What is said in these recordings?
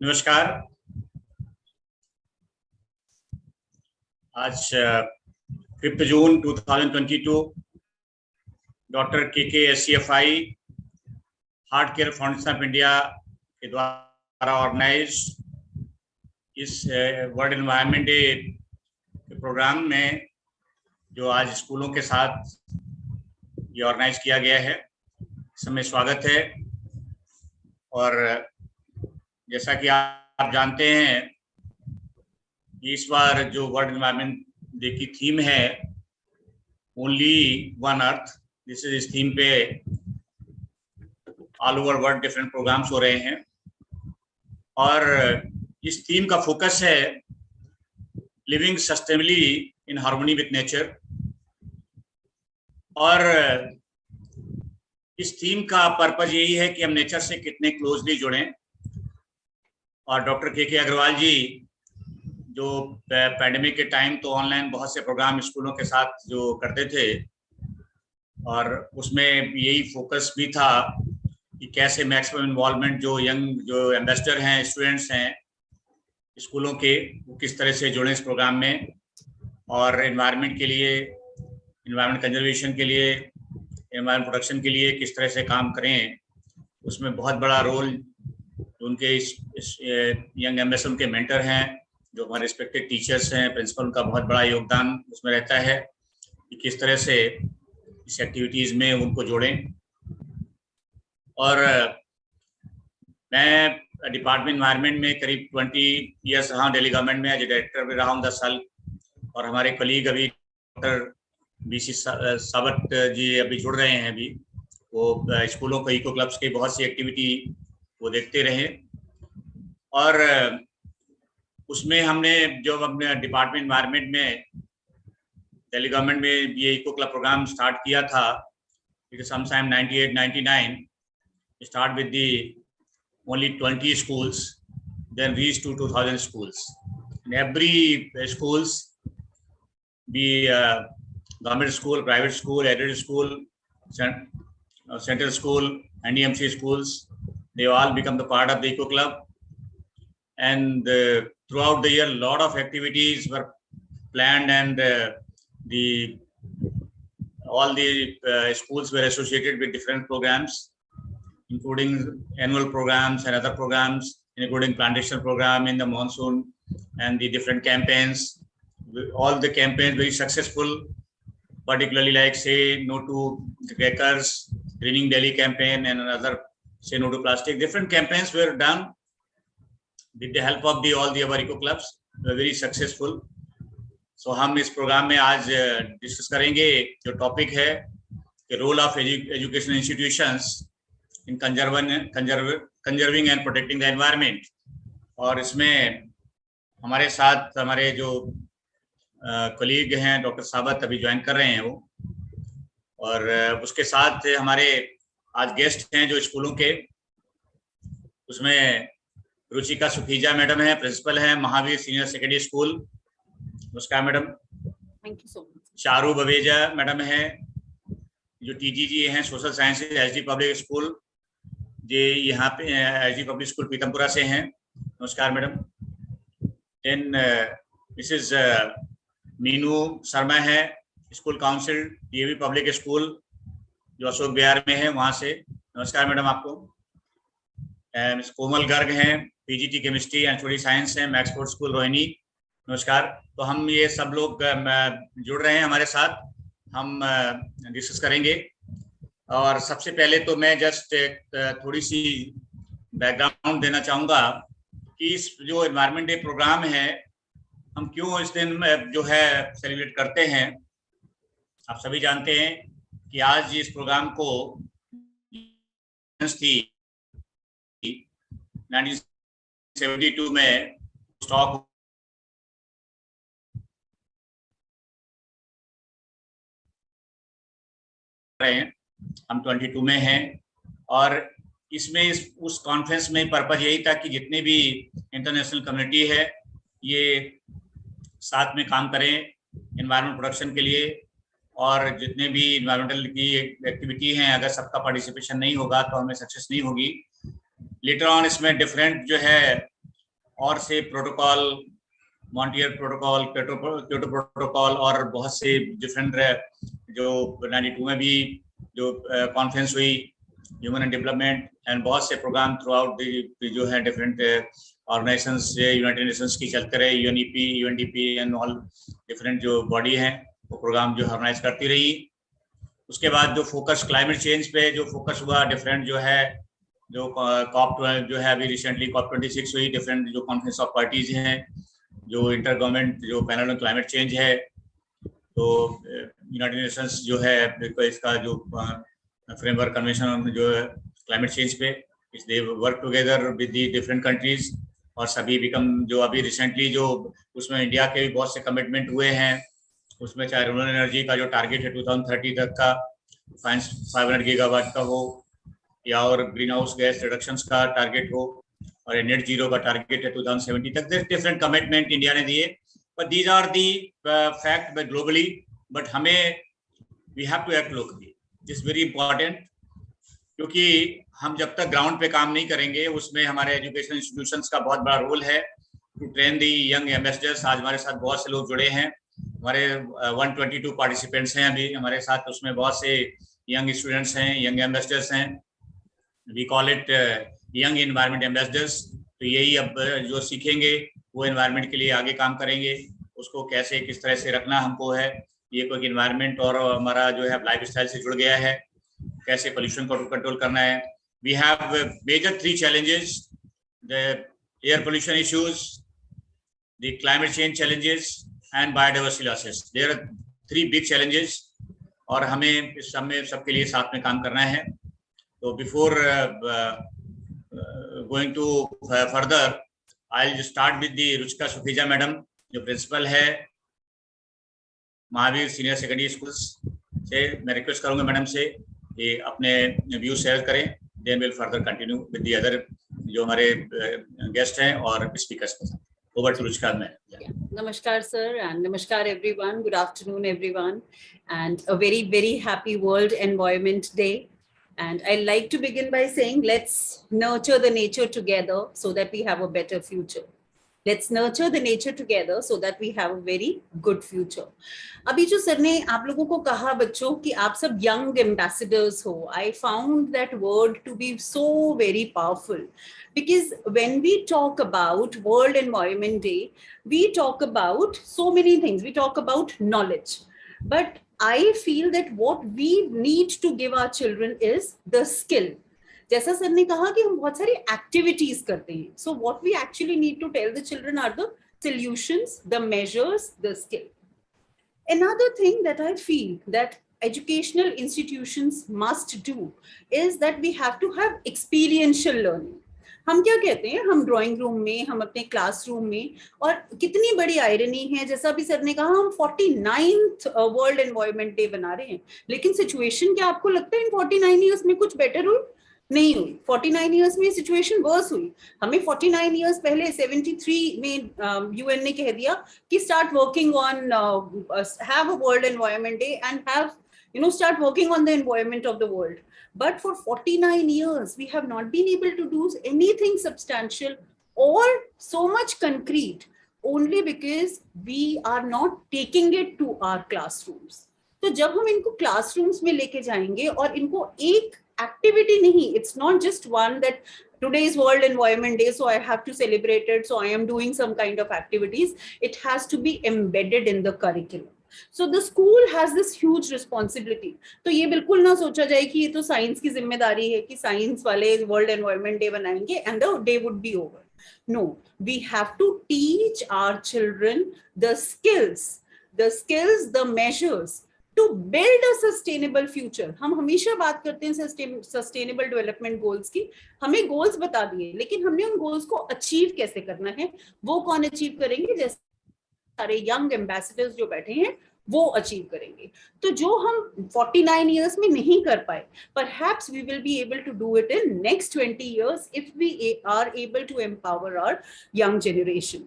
नमस्कार। आज 5 जून 2022 doctor KKSCFI heart care foundation of India के द्वारा ऑर्गेनाइज इस वर्ल्ड एनवायरनमेंट डे के प्रोग्राम में जो आज स्कूलों के साथ ये ऑर्गेनाइज किया गया है, इसमें स्वागत है। और जैसा कि आप जानते हैं, इस बार जो वर्ल्ड एनवायरनमेंट डे की थीम है ओनली वन अर्थ। इस थीम पे all over world different programmes हो रहे हैं और इस थीम का फोकस है living sustainably in harmony with nature. और इस थीम का पर्पज यही है कि हम नेचर से कितने क्लोजली जुड़ें। और डॉक्टर KK अग्रवाल जी जो पैंडेमिक के टाइम तो ऑनलाइन बहुत से प्रोग्राम स्कूलों के साथ जो करते थे और उसमें यही फोकस भी था कि कैसे मैक्सिमम इन्वॉल्वमेंट जो यंग जो एम्बेसडर हैं, स्टूडेंट्स हैं स्कूलों के, वो किस तरह से जुड़ें इस प्रोग्राम में और एनवायरनमेंट के लिए, एनवायरनमेंट कंजर्वेशन के लिए, एनवायरनमेंट प्रोटेक्शन के लिए किस तरह से काम करें। उसमें बहुत बड़ा रोल उनके इस यंग एम्बेसडर के मेंटर हैं, जो हमारे रिस्पेक्टेड टीचर्स हैं, प्रिंसिपल का बहुत बड़ा योगदान उसमें रहता है कि किस तरह से इस एक्टिविटीज़ में उनको जोड़ें। और मैं डिपार्टमेंट एनवायरनमेंट में करीब 20 ईयर्स रहा, दिल्ली गवर्नमेंट में एज डायरेक्टर भी रहा हूँ 10 साल। और हमारे कलीग अभी डॉक्टर BC सावत जी अभी जुड़ रहे हैं, अभी वो स्कूलों को इको क्लब्स की बहुत सी एक्टिविटी वो देखते रहे। और उसमें हमने जो अपने डिपार्टमेंट एनवायरनमेंट में दिल्ली गवर्नमेंट में ये इको क्लब प्रोग्राम स्टार्ट किया था, sometime 98-99 start with the only 20 schools, then reached to 2000 schools. In every schools, be government school, private school, aided school, central school, NEMC schools, they all become the part of the eco club. And throughout the year, a lot of activities were planned, and all the schools were associated with different programs, including annual programs and other programs, including plantation program in the monsoon and the different campaigns. All the campaigns very successful, particularly like say no to the crackers, greening Delhi campaign, and another say no to plastic. Different campaigns were done with the help of all the our eco clubs. Were very successful. So हम इस programme में आज discuss करेंगे जो topic है कि role of education institutions in conserving and protecting the environment. और इसमें हमारे साथ हमारे जो कलीग हैं डॉक्टर सावत अभी ज्वाइन कर रहे हैं वो, और उसके साथ हमारे आज गेस्ट हैं जो स्कूलों के, उसमें रुचिका सुखीजा मैडम है, प्रिंसिपल हैं महावीर सीनियर सेकेंडरी स्कूल। नमस्कार madam. Thank you so much. Charu Baweja madam है जो TGG हैं social sciences SD public school, जे यहाँ पे SD पब्लिक स्कूल पीतमपुरा से हैं। नमस्कार madam. Then Mrs Meenu Sharma है, school council DAV public school जो अशोक बिहार में है, वहाँ से। नमस्कार मैडम आपको। मिस कोमल गर्ग हैं, PGT chemistry and theory science हैं, मैक्स स्पोर्ट्स स्कूल रोहिणी। नमस्कार। तो हम ये सब लोग जुड़ रहे हैं हमारे साथ, हम डिस्कस करेंगे। और सबसे पहले तो मैं जस्ट थोड़ी सी बैकग्राउंड देना चाहूँगा कि इस जो एनवायरनमेंट डे प्रोग्राम है हम क्यों इस दिन जो है सेलिब्रेट करते हैं। आप सभी जानते हैं कि आज इस प्रोग्राम को थी 1972 में स्टॉक रहे हैं, हम 22 में हैं। और इसमें उस कॉन्फ्रेंस में पर्पज यही था कि जितने भी इंटरनेशनल कम्युनिटी है ये साथ में काम करें एनवायरनमेंट प्रोटेक्शन के लिए। और जितने भी इन्वायरमेंटल की एक्टिविटी हैं, अगर सबका पार्टिसिपेशन नहीं होगा तो हमें सक्सेस नहीं होगी। लेटर ऑन इसमें डिफरेंट जो है और से protocol, Montreal protocol, Kyoto protocol और बहुत से डिफरेंट जो 92 में भी जो कॉन्फ्रेंस हुई ह्यूमन एंड डेवलपमेंट, एंड बहुत से प्रोग्राम थ्रू आउट जो है डिफरेंट ऑर्गेनाइजेशंस, यूनाइटेड नेशंस की चलते रहे, UNEP, UNDP and all different जो बॉडी हैं वो प्रोग्राम जो ऑर्गेनाइज करती रही। उसके बाद जो फोकस क्लाइमेट चेंज पे जो फोकस हुआ, डिफरेंट जो है जो कॉप जो है अभी रिसेंटली COP 26 हुई, डिफरेंट जो कॉन्फ्रेंस ऑफ पार्टीज हैं, जो इंटर गवर्नमेंट जो पैनल ऑन क्लाइमेट चेंज है, तो यूनाइटेड नेशंस जो है इसका जो फ्रेमवर्क कन्वेंशन जो है क्लाइमेट चेंज पे, they work together with the different countries, और सभी बिकम जो अभी रिसेंटली जो उसमें इंडिया के भी बहुत से कमिटमेंट हुए हैं, उसमें चाहे रिन्यूएबल एनर्जी का जो टारगेट है 2030 तक का 500 गीगावाट का हो, या और ग्रीन हाउस गैस रिडक्शंस का टारगेट हो, और नेट जीरो का टारगेट है 2070 तक। डिफरेंट कमिटमेंट इंडिया ने दिए, but these are the fact globally, but हमें we have to act locally, this very important, क्योंकि हम जब तक ग्राउंड पे काम नहीं करेंगे, उसमें हमारे एजुकेशन इंस्टीट्यूशंस का बहुत बड़ा रोल है to train the young ambassadors. आज हमारे साथ बहुत से लोग जुड़े हैं, हमारे 122 पार्टिसिपेंट्स हैं अभी हमारे साथ, उसमें बहुत से यंग स्टूडेंट्स हैं, यंग एम्बेसडर्स हैं, we call it young environment ambassadors. तो यही अब जो सीखेंगे वो एनवायरनमेंट के लिए आगे काम करेंगे, उसको कैसे किस तरह से रखना हमको है, ये कोई एनवायरनमेंट और हमारा जो है लाइफ स्टाइल से जुड़ गया है, कैसे पोल्यूशन को कंट्रोल करना है। We have major 3 challenges: the air pollution issues, the climate change challenges and biodiversity losses. There are 3 big challenges, और हमें इस सब में सबके लिए साथ में काम करना है। तो before going to further, I will start with the Ruchika Sukhija madam, जो प्रिंसिपल है महावीर सीनियर सेकेंडरी स्कूल्स से। मैं रिक्वेस्ट करूंगा मैडम से कि अपने व्यू शेयर करें, then will further continue with the other जो हमारे गेस्ट हैं और स्पीकर्स के साथ। Over to Ruchika ma'am. Namaskar, sir, and namaskar, everyone. Good afternoon, everyone, and a very, very happy World Environment Day. And I'd like to begin by saying, let's nurture the nature together so that we have a better future. Let's nurture the nature together so that we have a very good future. अभी जो sir ने आप लोगों को कहा बच्चों कि आप सब young ambassadors हो, I found that word to be so very powerful, because when we talk about World Environment Day, we talk about so many things. We talk about knowledge, but I feel that what we need to give our children is the skill. जैसा sir ने कहा कि हम बहुत सारी activities करते हैं, so what we actually need to tell the children are the solutions, the measures, the skill. Another thing that I feel that educational institutions must do is that we have to have experiential learning. हम क्या कहते हैं, हम drawing room में, हम अपने classroom में, और कितनी बड़ी आयरनी है, जैसा भी सर ने कहा, हम 49th वर्ल्ड एनवायरनमेंट डे बना रहे हैं, लेकिन सिचुएशन क्या आपको लगता है इन 49 ईयर्स में कुछ बेटर हुई? नहीं हुई. 49 ईयर्स में सिचुएशन वर्स हुई. हमें 49 ईयर्स पहले 73 में यूएन ने कह दिया कि start working on, have a world environment day and have start working on the environment of the world. But for 49 years, we have not been able to do anything substantial or so much concrete, only because we are not taking it to our classrooms. तो जब हम इनको classrooms में लेके जाएंगे और इनको एक activity नहीं, it's not just one that today is World Environment Day, so I have to celebrate it, so I am doing some kind of activities. It has to be embedded in the curriculum. So the school has this huge responsibility. तो ये बिल्कुल ना सोचा जाए कि ये तो science की जिम्मेदारी है कि साइंस वाले वर्ल्ड एनवायरनमेंट डे बनाएंगे and the day would be over. No, we have to teach our children the skills, the measures to build a sustainable future. हम हमेशा बात करते हैं सस्टेनेबल डेवलपमेंट गोल्स की. हमें गोल्स बता दिए, लेकिन हमने उन गोल्स को अचीव कैसे करना है, वो कौन अचीव करेंगे? जैसे सारे यंग एम्बेसडर्स जो बैठे हैं वो अचीव करेंगे. तो जो हम 49 इयर्स में नहीं कर पाए, perhaps we will be able to do it in next 20 years if we are able to empower our young generation.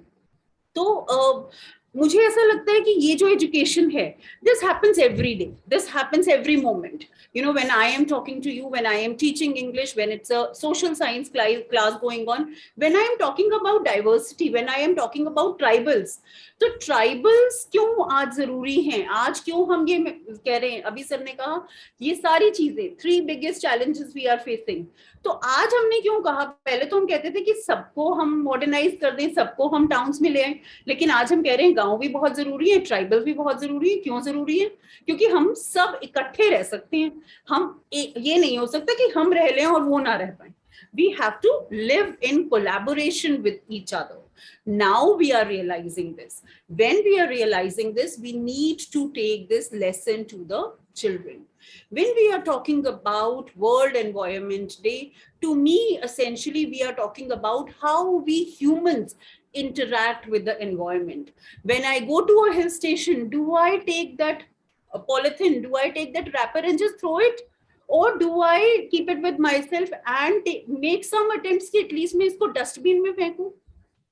तो मुझे ऐसा लगता है कि ये जो एजुकेशन है, this happens every day, this happens every moment. You know, when I am talking to you, when I am teaching English, when it's a social science class going on, when I am talking about diversity, when I am talking about tribals, तो tribals क्यों आज जरूरी हैं, आज क्यों हम ये कह रहे हैं, अभी सर ने कहा ये सारी चीजें, 3 biggest challenges we are facing. तो आज हमने क्यों कहा, पहले तो हम कहते थे कि सबको हम मॉडर्नाइज कर दें, सबको हम टाउन्स में ले आए, लेकिन आज हम कह रहे हैं गांव भी बहुत जरूरी है, ट्राइबल भी बहुत जरूरी है. क्यों जरूरी है? क्योंकि हम सब इकट्ठे रह सकते हैं. हम ये नहीं हो सकता कि हम रह लें और वो ना रह पाए. We have to live in collaboration with each other. Now we are realizing this. When we are realizing this, we need to take this lesson to the children. When we are talking about World Environment Day, to me, essentially, we are talking about how we humans interact with the environment. When I go to a hill station, do I take that polythene? Do I take that wrapper and just throw it? Or do I keep it with myself and make some attempts कि at least मैं इसको dustbin में फेंकूं?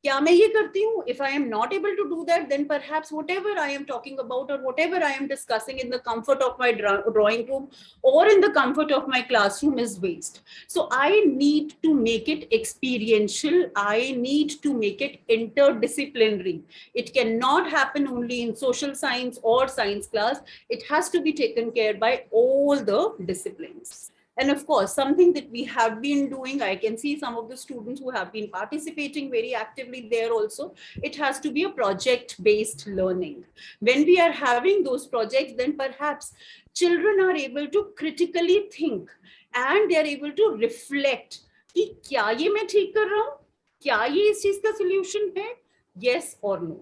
क्या मैं ये करती हूँ? If I am not able to do that, then perhaps whatever I am talking about or whatever I am discussing in the comfort of my drawing room or in the comfort of my classroom is waste. So I need to make it experiential. I need to make it interdisciplinary. It cannot happen only in social science or science class. It has to be taken care by all the disciplines. And of course, something that we have been doing, I can see some of the students who have been participating very actively there also. It has to be a project-based learning. When we are having those projects, then perhaps children are able to critically think and they are able to reflect कि क्या ये मैं ठीक कर रहा हूँ? क्या ये इस चीज का solution है? Yes or no?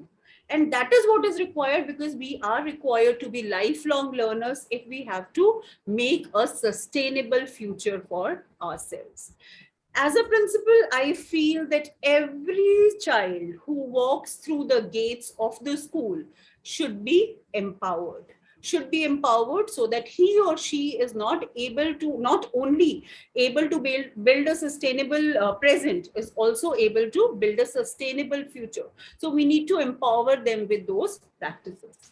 And that is what is required, because we are required to be lifelong learners if we have to make a sustainable future for ourselves. As a principal, I feel that every child who walks through the gates of the school should be empowered. Should be empowered so that he or she is not only able to build a sustainable present, is also able to build a sustainable future. So we need to empower them with those practices.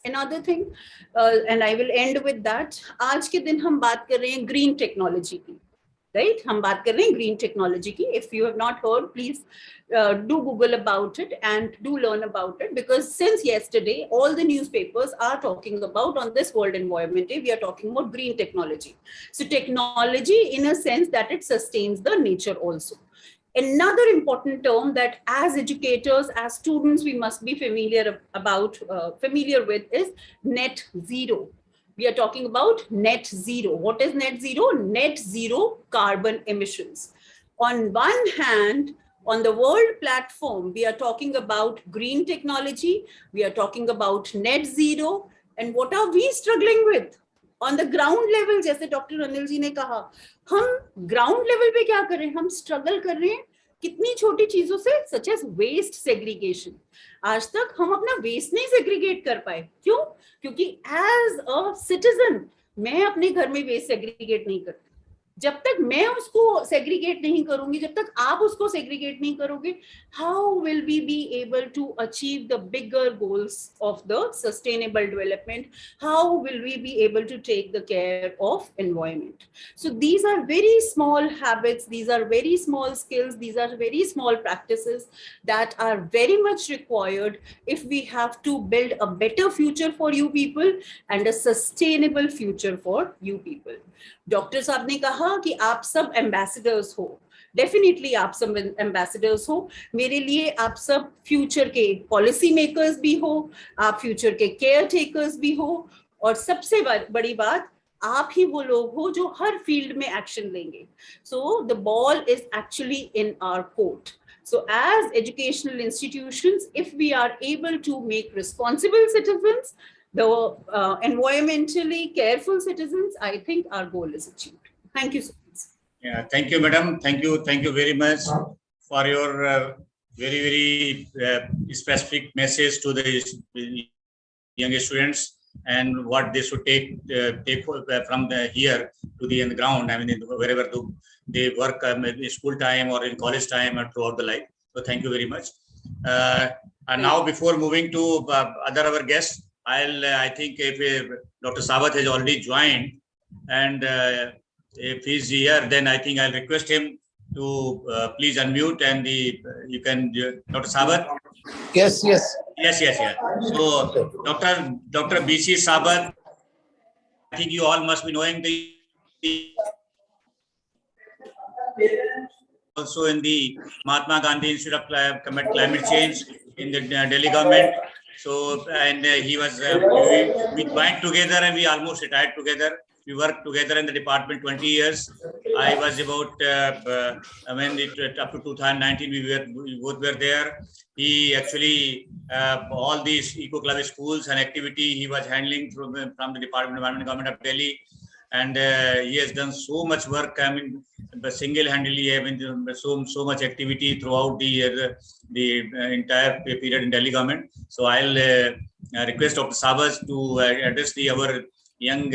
Another thing, and I will end with that, आज के दिन हम बात कर रहे हैं green technology की. Right? हम बात कर रहे हैं green technology की. If you have not heard, please do Google about it and do learn about it, because since yesterday, all the newspapers are talking about, on this World Environment Day, we are talking about green technology. So technology in a sense that it sustains the nature also. Another important term that as educators, as students, we must be familiar with is net zero. We are talking about net zero. What is net zero? Net zero carbon emissions. On one hand, on the world platform, we are talking about green technology. We are talking about net zero. And what are we struggling with? On the ground level, जैसे doctor Anil ji ने कहा, हम ground level पे क्या कर रहे हैं? हम struggle कर रहे हैं कितनी छोटी चीजों से, such as waste segregation. आज तक हम अपना वेस्ट नहीं सेग्रीगेट कर पाए. क्यों? क्योंकि एज अ सिटीजन मैं अपने घर में वेस्ट सेग्रीगेट नहीं करती. जब तक मैं उसको सेग्रीगेट नहीं करूंगी, जब तक आप उसको सेग्रीगेट नहीं करोगे, how will we be able to achieve the bigger goals of the sustainable development? How will we be able to take the care of environment? So these are very small habits, these are very small skills, these are very small practices that are very much required if we have to build a better future for you people and a sustainable future for you people. Doctor साहब ने कहा कि आप सब ambassadors हो. Definitely आप सब ambassadors हो. मेरे लिए आप सब फ्यूचर के पॉलिसी मेकर्स भी हो, आप फ्यूचर के केयर टेकर्स भी हो, और सबसे बड़ी बात, आप ही वो लोग हो जो हर फील्ड में एक्शन लेंगे. So the ball is actually in our court. So as educational institutions, if we are able to make responsible citizens, the environmentally careful citizens, I think our goal is achieved. Thank you so much. Yeah, thank you, madam. Thank you very much for your very specific message to the young students and what they should take from here to the ground. I mean, wherever they work, in school time or in college time or throughout the life. So thank you very much. Now, before moving to other our guests, I think if Dr. Sawat has already joined, and if he's here, then I think I'll request him to please unmute, and you can, Dr. Sawat. Yes. Yes. So, Dr. B.C. Sabat, I think you all must be knowing also in the Mahatma Gandhi Institute of Climate Change in the Delhi government. So, and he was, we joined together and we almost retired together. We worked together in the department 20 years. I was about, up to 2019, we both were there. He actually, all these Eco Club schools and activity he was handling from the Department of Environment, Government of Delhi. And he has done so much work. I mean, single-handedly, so much activity throughout the entire period in Delhi government. So I'll request Dr. Sabas to address our young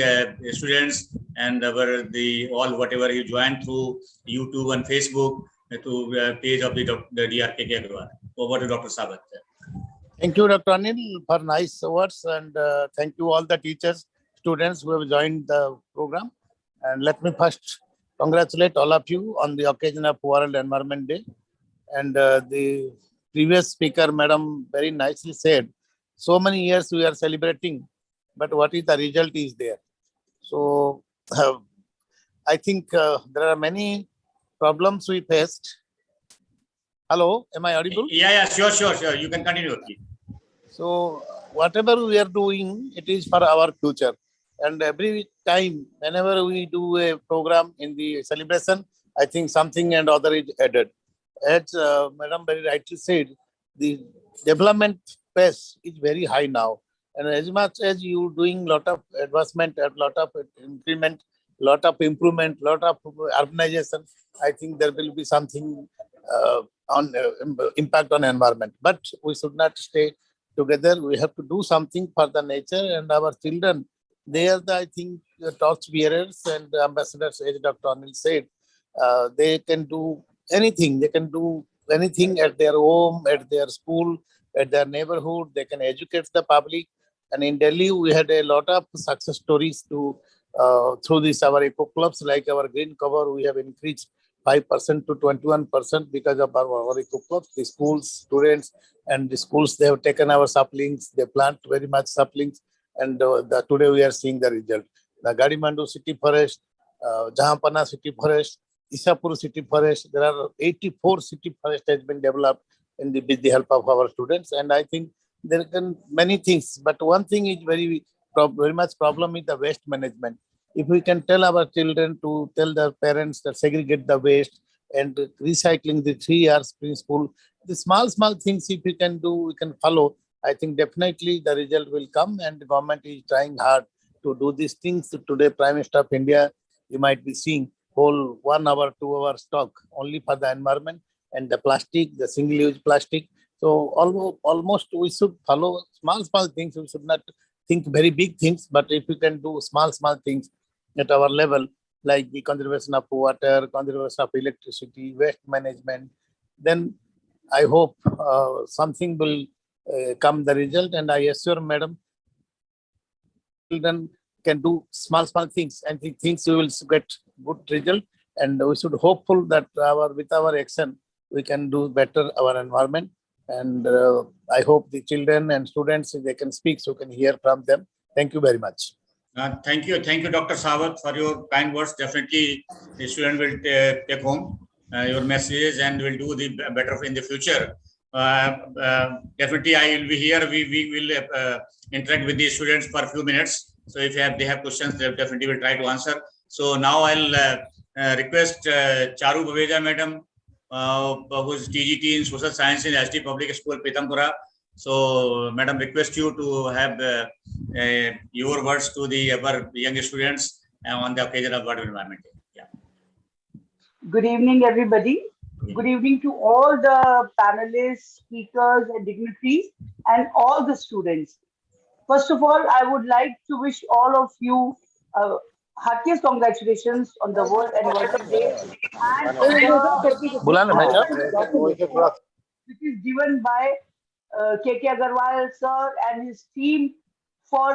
students and all whatever you joined through YouTube and Facebook to page of the DRKK Agrawal. Over to Dr. Sabas. Thank you, Dr. Anil, for nice words, and thank you all the teachers, students who have joined the program. And let me first congratulate all of you on the occasion of World Environment Day. And the previous speaker, madam, very nicely said, so many years we are celebrating, but what is the result is there. So I think there are many problems we faced. Hello, am I audible? Yeah, sure. You can continue. So whatever we are doing, it is for our future. And every time, whenever we do a program in the celebration, I think something and other is added. As Madam very rightly said, the development pace is very high now. And as much as you doing lot of advancement, a lot of increment, lot of improvement, lot of urbanization, I think there will be something on impact on environment. But we should not stay together. We have to do something for the nature and our children. They are the, I think, torch bearers and ambassadors, as Dr. Anil said. They can do anything. They can do anything at their home, at their school, at their neighborhood. They can educate the public. And in Delhi, we had a lot of success stories to through this our eco clubs, like our green cover. We have increased 5% to 21% because of our eco clubs. The schools, students, and the schools, they have taken our saplings. They plant very much saplings. And today we are seeing the result. The Gadimandu City Forest, Jahanpana City Forest, Isapur City Forest, there are 84 city forest has been developed with the help of our students. And I think there are many things, but one thing is very much problem is the waste management. If we can tell our children to tell their parents to segregate the waste and recycling the 3 R's principle, the small things if we can do, we can follow. I think definitely the result will come, and the government is trying hard to do these things. Today, Prime Minister of India, you might be seeing whole 1 hour, 2 hour stock only for the environment and the plastic, the single-use plastic. So almost we should follow small things. We should not think very big things, but if we can do small things at our level, like the conservation of water, conservation of electricity, waste management, then I hope something will come the result. And I assure madam, children can do small things, and the things we will get good result. And we should hopeful that with our action we can do better our environment. And I hope the children and students, if they can speak, so can hear from them. Thank you very much. Thank you, Dr. Sawat, for your kind words. Definitely, the student will take home your messages and will do the better in the future. Definitely, I will be here. We will interact with the students for a few minutes. So if they have questions, they definitely will try to answer. So now I'll request Charu Baveja, madam, who is TGT in Social Science in SD Public School, Pitampura. So, madam, request you to have your words to our young students on the occasion of World Environment Day. Yeah. Good evening, everybody. Good evening to all the panelists, speakers, and dignitaries, and all the students. First of all, I would like to wish all of you heartiest congratulations on the World Environment Day and which is given by K.K. Agarwal sir and his team for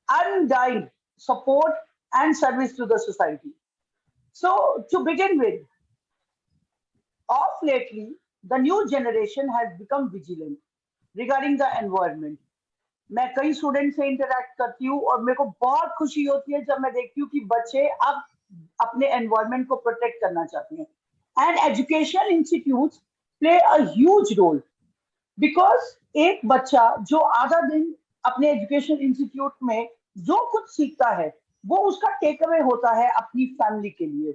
undying support and service to the society. So, to begin with, of lately, the new generation has become vigilant regarding the environment. मैं कई student से interact करती हूँ और मेरे को बहुत खुशी होती है जब मैं देखती हूँ कि बच्चे अब अपने एनवायरनमेंट को प्रोटेक्ट करना चाहते हैं and education institute play a huge role because एक बच्चा जो आधा दिन अपने एजुकेशन इंस्टीट्यूट में जो कुछ सीखता है वो उसका टेक अवे होता है अपनी फैमिली के लिए.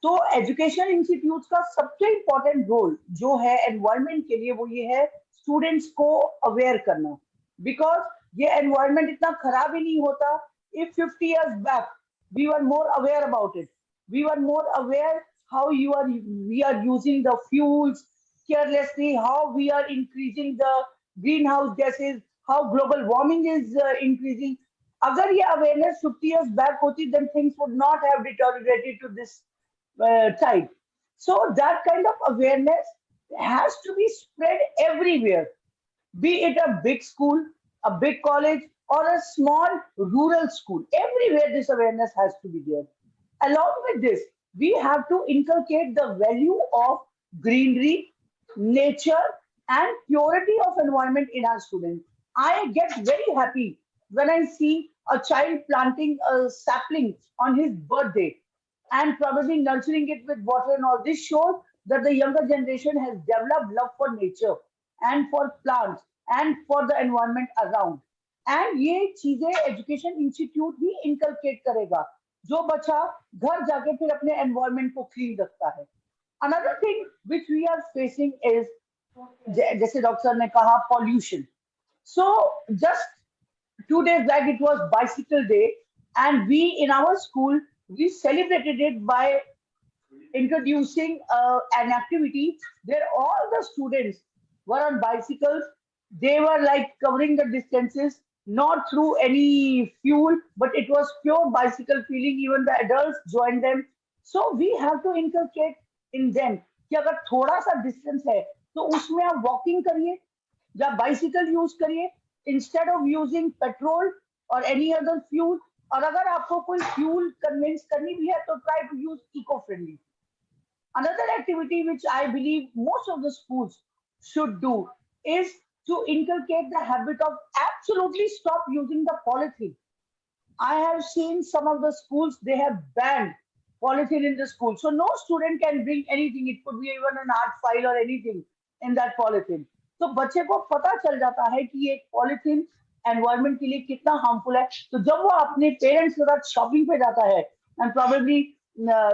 तो एजुकेशन इंस्टीट्यूट का सबसे इंपॉर्टेंट रोल जो है एनवायरनमेंट के लिए वो ये है स्टूडेंट्स को अवेयर करना, बिकॉज ये एनवायरनमेंट इतना खराब ही नहीं होता if 50 years back we were more aware about it. We were more aware how we are using the fuels carelessly, how we are increasing the greenhouse gases, how global warming is increasing. अगर ये awareness 50 years back होती then things would not have deteriorated to this type. So that kind of awareness has to be spread everywhere, be it a big school, a big college, or a small rural school. Everywhere this awareness has to be there. Along with this, we have to inculcate the value of greenery, nature, and purity of environment in our students. I get very happy when I see a child planting a sapling on his birthday and probably nurturing it with water and all. This shows that the younger generation has developed love for nature and for plants and for the environment around. And ये चीजें education institute ही inculcate करेगा, जो बच्चा घर जाके फिर अपने environment को क्लीन रखता है. Another thing which we are facing is, जैसे डॉक्टर ने कहा, pollution. So just 2 days back it was bicycle day, and we in our school we celebrated it by introducing an activity where all the students were on bicycles. They were like covering the distances, not through any fuel, but it was pure bicycle feeling. Even the adults joined them. So we have to inculcate in them कि अगर थोड़ा सा distance है तो उसमें आप walking करिए या बाइसिकल यूज करिए इंस्टेड ऑफ यूजिंग पेट्रोल और एनी अदर फ्यूल. और अगर आपको कोई फ्यूल कन्विंस करनी भी है तो try to use eco friendly. Another activity which I believe most of the schools should do is to inculcate the habit of absolutely stop using the polythene. I have seen some of the schools, they have banned polythene in the school. So no student can bring anything. It could be even an art file or anything in that polythene. तो बच्चे को पता चल जाता है कि ये polythene environment के लिए कितना हार्मफुल है. तो जब वो अपने पेरेंट्स के साथ शॉपिंग पे जाता है and probably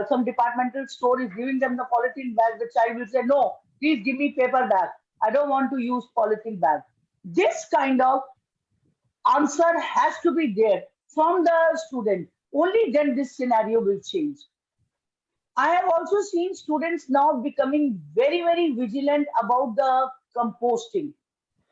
some departmental store is giving them the polythene bag, the child will say, no, please give me paper bag. I don't want to use polythene bag. This kind of answer has to be there from the student. Only then this scenario will change. I have also seen students now becoming very, very vigilant about the composting.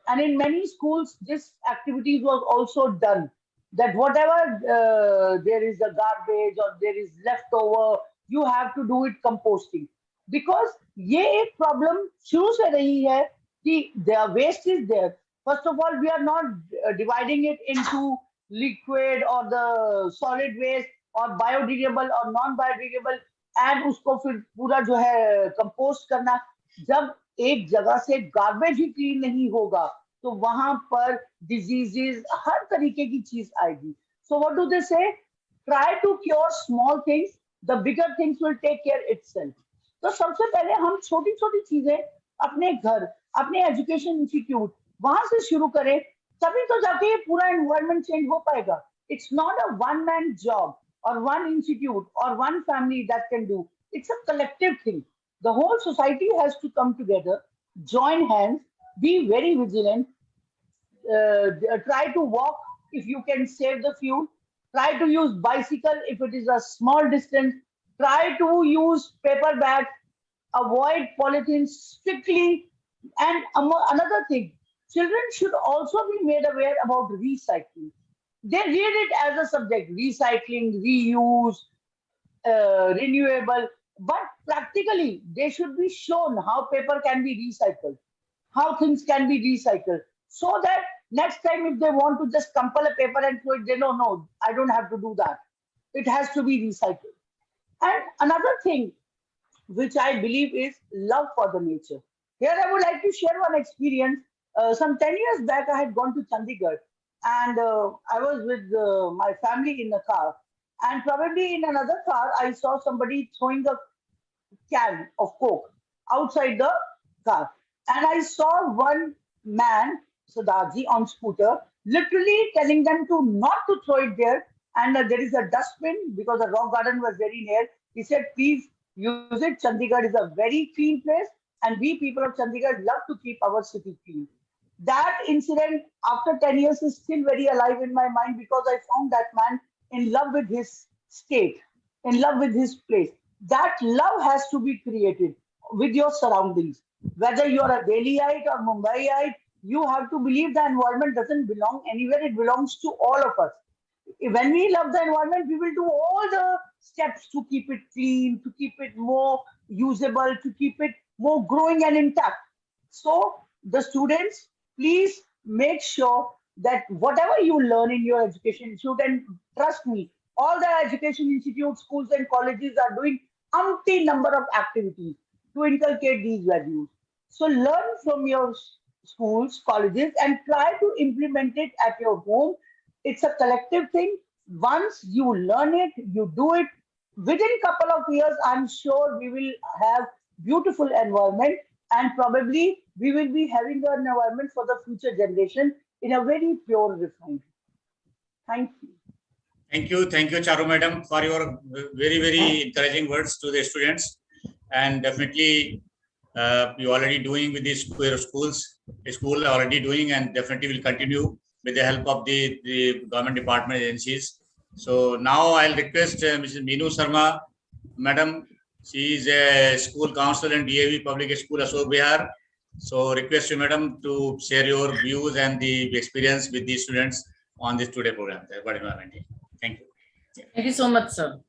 And in many schools, this activity was also done. That whatever there is a garbage or there is leftover, you have to do it composting. Because ये एक problem शुरू से रही है कि the waste is there. First of all, we are not dividing it into liquid or the solid waste or biodegradable or non-biodegradable and उसको फिर पूरा जो है compost करना. जब एक जगह से garbage ही clean नहीं होगा तो वहां पर डिजीजेस हर तरीके की चीज आएगी. So what do they say? Try to cure small things, the bigger things will take care itself. तो सबसे पहले हम छोटी छोटी चीजें अपने घर, अपने एजुकेशन इंस्टीट्यूट वहां से शुरू करें, तभी तो जाके ये पूरा एनवायरनमेंट चेंज हो पाएगा. It's not a one man job और वन इंस्टीट्यूट और one family that can do. It's a collective thing. The whole society has to come together, join hands, be very vigilant, try to walk if you can save the fuel, try to use bicycle if it is a small distance, try to use paper bag, avoid polythene strictly. And another thing, children should also be made aware about recycling. They read it as a subject, recycling, reuse, renewable, but practically they should be shown how paper can be recycled, how things can be recycled, so that next time if they want to just crumple a paper and throw it, they know, no, I don't have to do that. It has to be recycled. And another thing which I believe is love for the nature. Here, I would like to share one experience. Some 10 years back, I had gone to Chandigarh, and I was with my family in a car. And probably in another car, I saw somebody throwing a can of Coke outside the car. And I saw one man, Sadaji, on scooter, literally telling them to not to throw it there. And there is a dustbin because the rock garden was very near. He said, please use it. Chandigarh is a very clean place. And we people of Chandigarh love to keep our city clean. That incident after 10 years is still very alive in my mind because I found that man in love with his state, in love with his place. That love has to be created with your surroundings. Whether you're a Delhiite or Mumbaiite, you have to believe the environment doesn't belong anywhere, it belongs to all of us. When we love the environment, we will do all the steps to keep it clean, to keep it more usable, to keep it more growing and intact. So, the students, please make sure that whatever you learn in your education institute, and trust me, all the education institutes, schools, and colleges are doing umpty number of activities to inculcate these values. So learn from your schools, colleges, and try to implement it at your home. It's a collective thing. Once you learn it, you do it. Within couple of years, I'm sure we will have beautiful environment, and probably we will be having an environment for the future generation in a very pure, refined. Thank you. Thank you, Charu Madam, for your very, very encouraging words to the students. And definitely, you already doing with these schools. The school already doing, and definitely will continue with the help of the government department agencies. So now I'll request Mrs. Meenu Sharma, Madam. She is a school counselor in DAV Public School, Ashok Vihar. So request you, Madam, to share your views and the experience with the students on this today program. Thank you. Thank you so much, sir.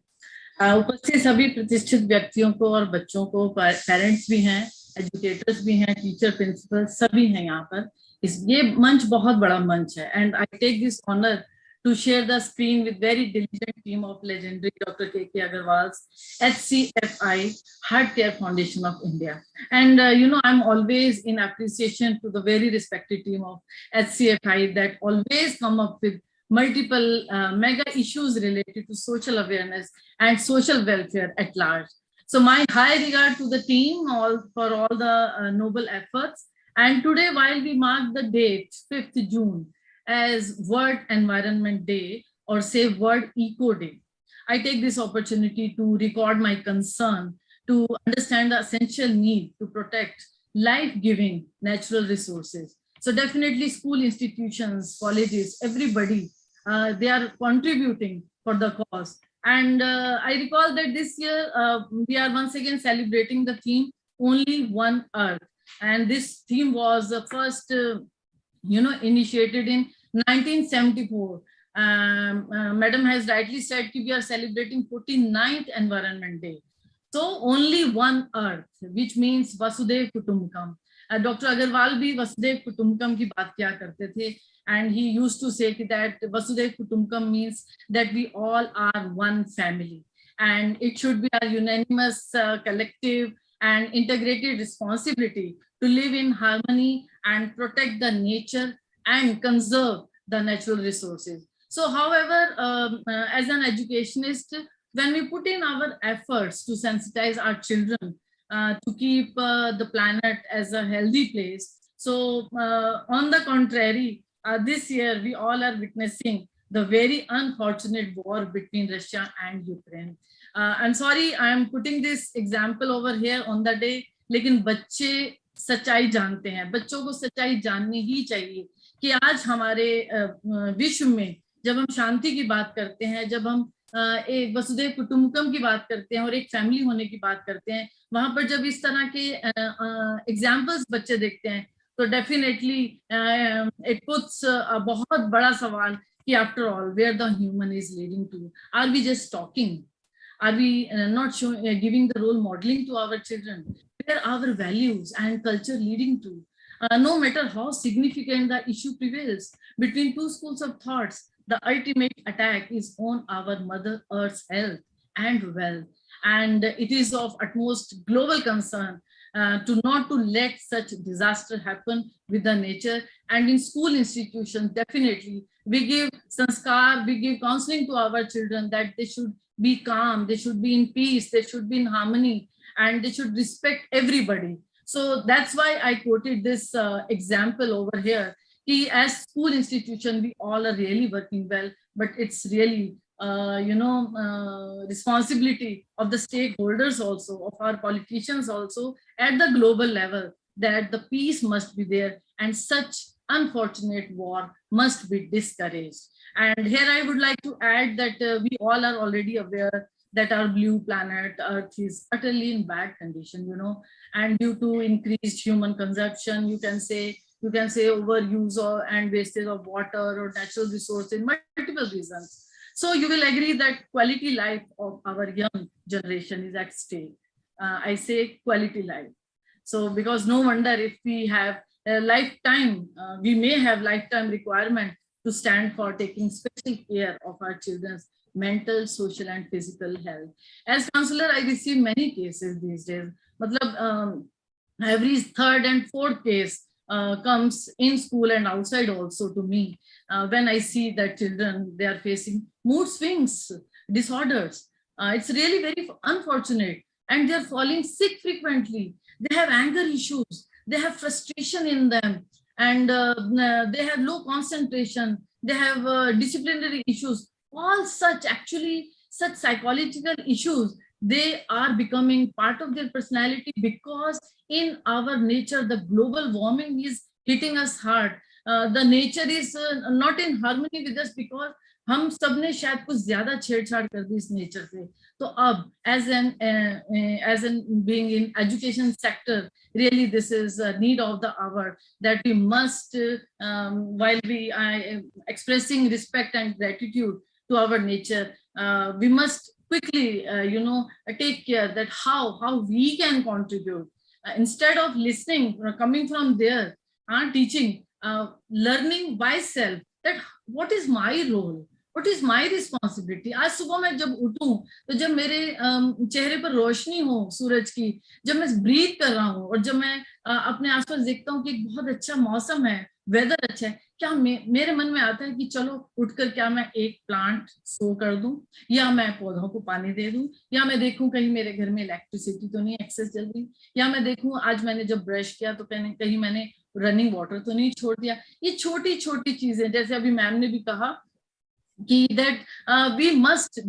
उपस्थित सभी प्रतिष्ठित व्यक्तियों को और बच्चों को, parents भी हैं, एजुकेटर्स भी हैं, टीचर, प्रिंसिपल सभी हैं यहाँ पर. ये मंच बहुत बड़ा मंच है, and I take this honor to share the screen with very diligent team of legendary Dr. K.K. Agarwal's HCFI Heart Care Foundation of India. And I'm always in appreciation to the very respected team of HCFI that always come up with multiple mega issues related to social awareness and social welfare at large. So my high regard to the team for all the noble efforts. And today, while we mark the date 5th June as World Environment Day, or say World Eco Day, I take this opportunity to record my concern to understand the essential need to protect life-giving natural resources. So definitely school institutions, colleges, everybody, they are contributing for the cause. And I recall that this year, we are once again celebrating the theme, Only One Earth. And this theme was first, initiated in 1974. Madam has rightly said we are celebrating 49th Environment Day. So only one Earth, which means Vasudev Kutumbakam. Dr. Agarwal bhi Vasudev Kutumbakam ki baat kiya karte the, and he used to say that Vasudev Kutumbakam means that we all are one family, and it should be a unanimous, collective and integrated responsibility to live in harmony and protect the nature and conserve the natural resources. So however, as an educationist, when we put in our efforts to sensitize our children to keep the planet as a healthy place, so on the contrary, this year we all are witnessing the very unfortunate war between Russia and Ukraine. I'm sorry, I'm putting this example over here on the day, लेकिन बच्चे सच्चाई जानते हैं, बच्चों को सच्चाई जाननी ही चाहिए कि आज हमारे विश्व में जब हम शांति की बात करते हैं, जब हम एक वसुदेव कुटुंबकम की बात करते हैं और एक फैमिली होने की बात करते हैं, वहां पर जब इस तरह के एग्जाम्पल्स बच्चे देखते हैं तो डेफिनेटली इट पुट्स बहुत बड़ा सवाल कि after all where the human is leading to. Are we just talking? Are we not giving the role modeling to our children? Where are our values and culture leading to? No matter how significant the issue prevails between two schools of thoughts, the ultimate attack is on our Mother Earth's health and wealth. And it is of utmost global concern to not to let such disaster happen with the nature. And in school institutions, definitely, we give sanskar, we give counseling to our children that they should be calm, they should be in peace, they should be in harmony, and they should respect everybody. So that's why I quoted this example over here. As school institution, we all are really working well, but it's really responsibility of the stakeholders also, of our politicians also at the global level, that the peace must be there and such unfortunate war must be discouraged. And here I would like to add that we all are already aware that our blue planet Earth is utterly in bad condition, and due to increased human consumption, you can say overuse and wastage of water or natural resources, multiple reasons. So you will agree that quality life of our young generation is at stake. I say quality life. So because no wonder if we have a lifetime, we may have lifetime requirement to stand for taking special care of our children's mental, social and physical health. As counselor, I receive many cases these days. Every third and fourth case comes in school and outside also to me when I see that children, they are facing mood swings, disorders. It's really very unfortunate, and they're falling sick frequently. They have anger issues, they have frustration in them, and they have low concentration, they have disciplinary issues. All such psychological issues, they are becoming part of their personality because in our nature, the global warming is hitting us hard. The nature is not in harmony with us because हम सब ने शायद कुछ ज्यादा छेड़छाड़ कर दी इस nature से. तो अब as an being in education sector, really this is a need of the hour that we must, while we are expressing respect and gratitude to our nature, we must quickly take care that how we can contribute. Instead of listening, coming from there, teaching, learning by self, that what is my role, what is my responsibility. आज सुबह मैं जब उठूं तो जब मेरे चेहरे पर रोशनी हो सूरज की, जब मैं ब्रीथ कर रहा हूँ और जब मैं अपने आसपास देखता हूँ कि एक बहुत अच्छा मौसम है, वेदर अच्छा है, क्या मेरे मन में आता है कि चलो उठकर क्या मैं एक प्लांट सो कर दूं, या मैं पौधों को पानी दे दूं, या मैं देखूं कहीं मेरे घर में इलेक्ट्रिसिटी तो नहीं एक्सेस चल रही, या मैं देखूं आज मैंने जब ब्रश किया तो कहीं मैंने रनिंग वाटर तो नहीं छोड़ दिया. ये छोटी छोटी चीजें, जैसे अभी मैम ने भी कहा कि that we must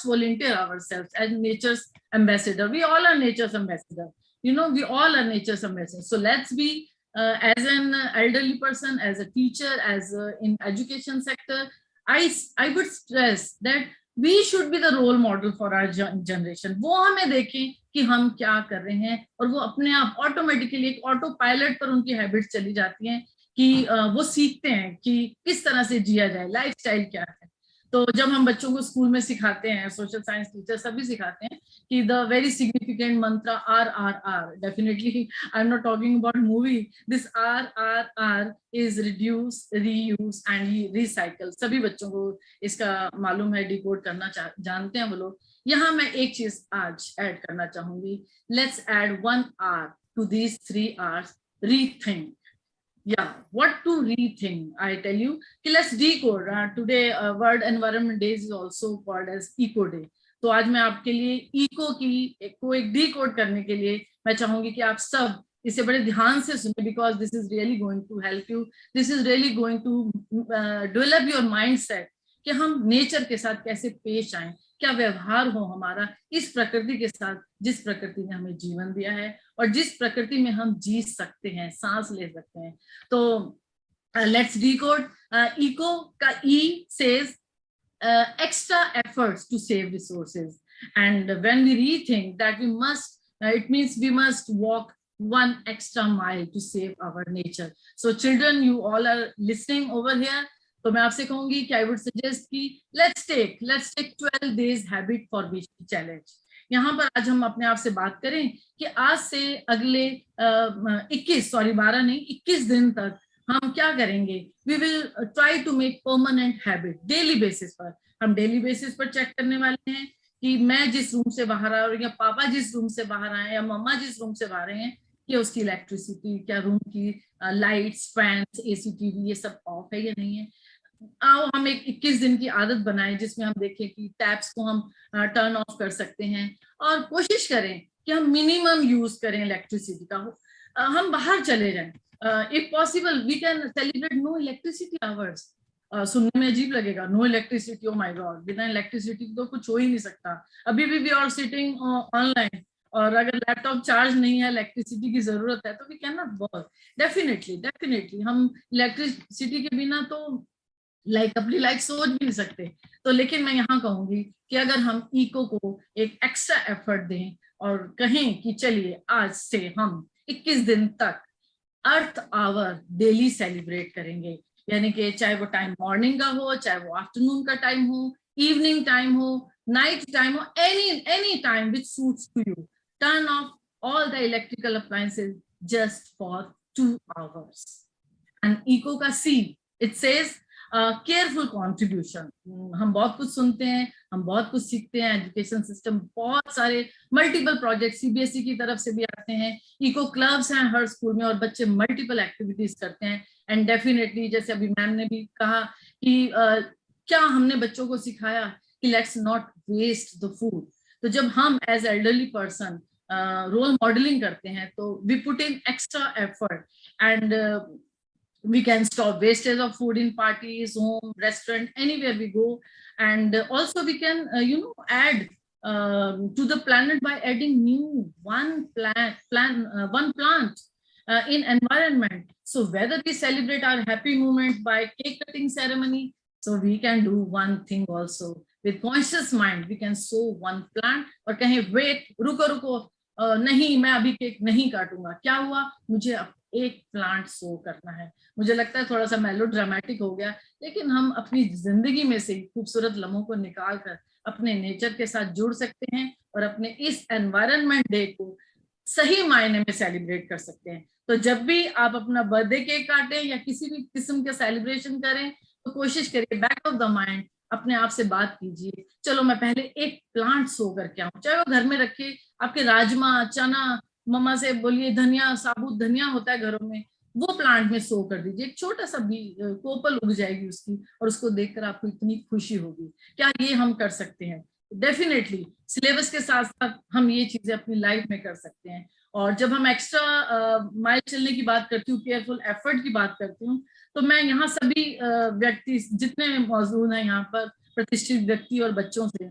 volunteer ourselves as nature's ambassador. We all are nature's ambassador. We all are nature's ambassador. So let's be as an elderly person, as a teacher, as in education sector, I would stress that we should be the role model for our generation. वो हमें देखें कि हम क्या कर रहे हैं और वो अपने आप ऑटोमेटिकली एक ऑटो पायलट पर उनकी हैबिट्स चली जाती हैं कि वो सीखते हैं कि किस तरह से जिया जाए, लाइफस्टाइल क्या है. तो जब हम बच्चों को स्कूल में सिखाते हैं, सोशल साइंस टीचर सभी सिखाते हैं कि द वेरी सिग्निफिकेंट मंत्र RRR, definitely I am not talking about movie, this RRR is reduce, reuse and recycle. सभी बच्चों को इसका मालूम है, डिकोड करना जानते हैं वो लोग. यहाँ मैं एक चीज आज ऐड करना चाहूंगी. Let's add 1 R to these 3 R's. Rethink. Yeah, what to rethink? I tell you, let's decode. Today, World Environment Day is also called as Eco Day. तो आज मैं आपके लिए इको को एक डिकोड करने के लिए मैं चाहूंगी कि आप सब इसे बड़े ध्यान से सुने, because this is really going to help you. This is really going to develop your mindset कि हम नेचर के साथ कैसे पेश आए, क्या व्यवहार हो हमारा इस प्रकृति के साथ, जिस प्रकृति ने हमें जीवन दिया है और जिस प्रकृति में हम जी सकते हैं, सांस ले सकते हैं. तो लेट्स डिकोड. इको का ई says extra efforts to save resources, and when we rethink that, we must it means we must walk 1 extra mile to save our nature. So children, you all are listening over here, तो मैं आपसे कहूंगी कि I would suggest कि let's take 12 days habit for which challenge. यहाँ पर आज हम अपने आप से बात करें कि आज से अगले 12 नहीं 21 दिन तक हम क्या करेंगे। We will try to make permanent habit daily basis पर। हम डेली बेसिस पर चेक करने वाले हैं कि मैं जिस रूम से बाहर आ रहा हूँ या पापा जिस रूम से बाहर आए या मम्मा जिस रूम से बाहर हैं, कि उसकी इलेक्ट्रिसिटी, क्या रूम की लाइट्स, फैंस, एसी, टीवी ये सब ऑफ है या नहीं है। आओ हम एक 21 दिन की आदत बनाएं जिसमें हम देखें कि टैप्स को हम टर्न ऑफ कर सकते हैं और कोशिश करें कि हम मिनिमम यूज करें इलेक्ट्रिसिटी का। हम बाहर चले जाएं, if possible we can celebrate no electricity hours. सुनने में अजीब लगेगा, no electricity, oh my god, बिना इलेक्ट्रिसिटी तो कुछ हो ही नहीं सकता। अभी भी वी आर सिटिंग ऑनलाइन, और अगर लैपटॉप चार्ज नहीं है, इलेक्ट्रिसिटी की जरूरत है, तो we can not work. Definitely हम इलेक्ट्रिसिटी के बिना तो अपनी लाइफ सोच भी नहीं सकते। तो लेकिन मैं यहाँ कहूंगी कि अगर हम इको को एक एक्स्ट्रा एफर्ट दें और कहें कि चलिए आज से हम 21 दिन तक अर्थ आवर डेली सेलिब्रेट करेंगे, यानी कि चाहे वो टाइम मॉर्निंग का हो, चाहे वो आफ्टरनून का टाइम हो, इवनिंग टाइम हो, नाइट टाइम हो, any time which suits to you, turn off all the electrical appliances just for 2 hours। And eco का C, it says careful contribution. हम बहुत कुछ सुनते हैं, हम बहुत कुछ सीखते हैं, एजुकेशन सिस्टम बहुत सारे मल्टीपल प्रोजेक्ट सीबीएसई की तरफ से भी आते हैं, इको क्लब्स हैं हर स्कूल में और बच्चे मल्टीपल एक्टिविटीज करते हैं। एंड डेफिनेटली जैसे अभी मैम ने भी कहा कि क्या हमने बच्चों को सिखाया कि let's not waste the food. तो जब हम as elderly person role modelling करते हैं तो we put in extra effort and we can stop wastage of food in parties, home, restaurant, anywhere we go. And also we can add to the planet by adding new one plant in environment. So whether we celebrate our happy moment by cake cutting ceremony, so we can do one thing also with conscious mind. We can sow one plant और कहें wait, रुको नहीं, मैं अभी cake नहीं काटूंगा, क्या हुआ, मुझे एक प्लांट सो करना है। मुझे लगता है थोड़ा सा मेलो ड्रामेटिक हो गया, लेकिन हम अपनी जिंदगी में से खूबसूरत लम्हों को निकाल कर अपने नेचर के साथ जुड़ सकते हैं और अपने इस एनवायरनमेंट डे को सही मायने में सेलिब्रेट कर सकते हैं। तो जब भी आप अपना बर्थडे केक काटें या किसी भी किस्म के सेलिब्रेशन करें, तो कोशिश करिए बैक ऑफ द माइंड अपने आप से बात कीजिए, चलो मैं पहले एक प्लांट सो करके आऊं, चाहे वो घर में रखे, आपके राजमा, चना, मम्मा से बोलिए धनिया, साबुत धनिया होता है घरों में, वो प्लांट में सो कर दीजिए, एक छोटा सा भी कोपल उग जाएगी उसकी, और उसको देखकर आपको इतनी खुशी होगी। क्या ये हम कर सकते हैं? डेफिनेटली सिलेबस के साथ साथ हम ये चीजें अपनी लाइफ में कर सकते हैं। और जब हम एक्स्ट्रा माइल चलने की बात करती हूँ, केयरफुल एफर्ट की बात करती हूँ, तो मैं यहाँ सभी व्यक्ति जितने मौजूद हैं यहाँ पर, प्रतिष्ठित व्यक्ति और बच्चों से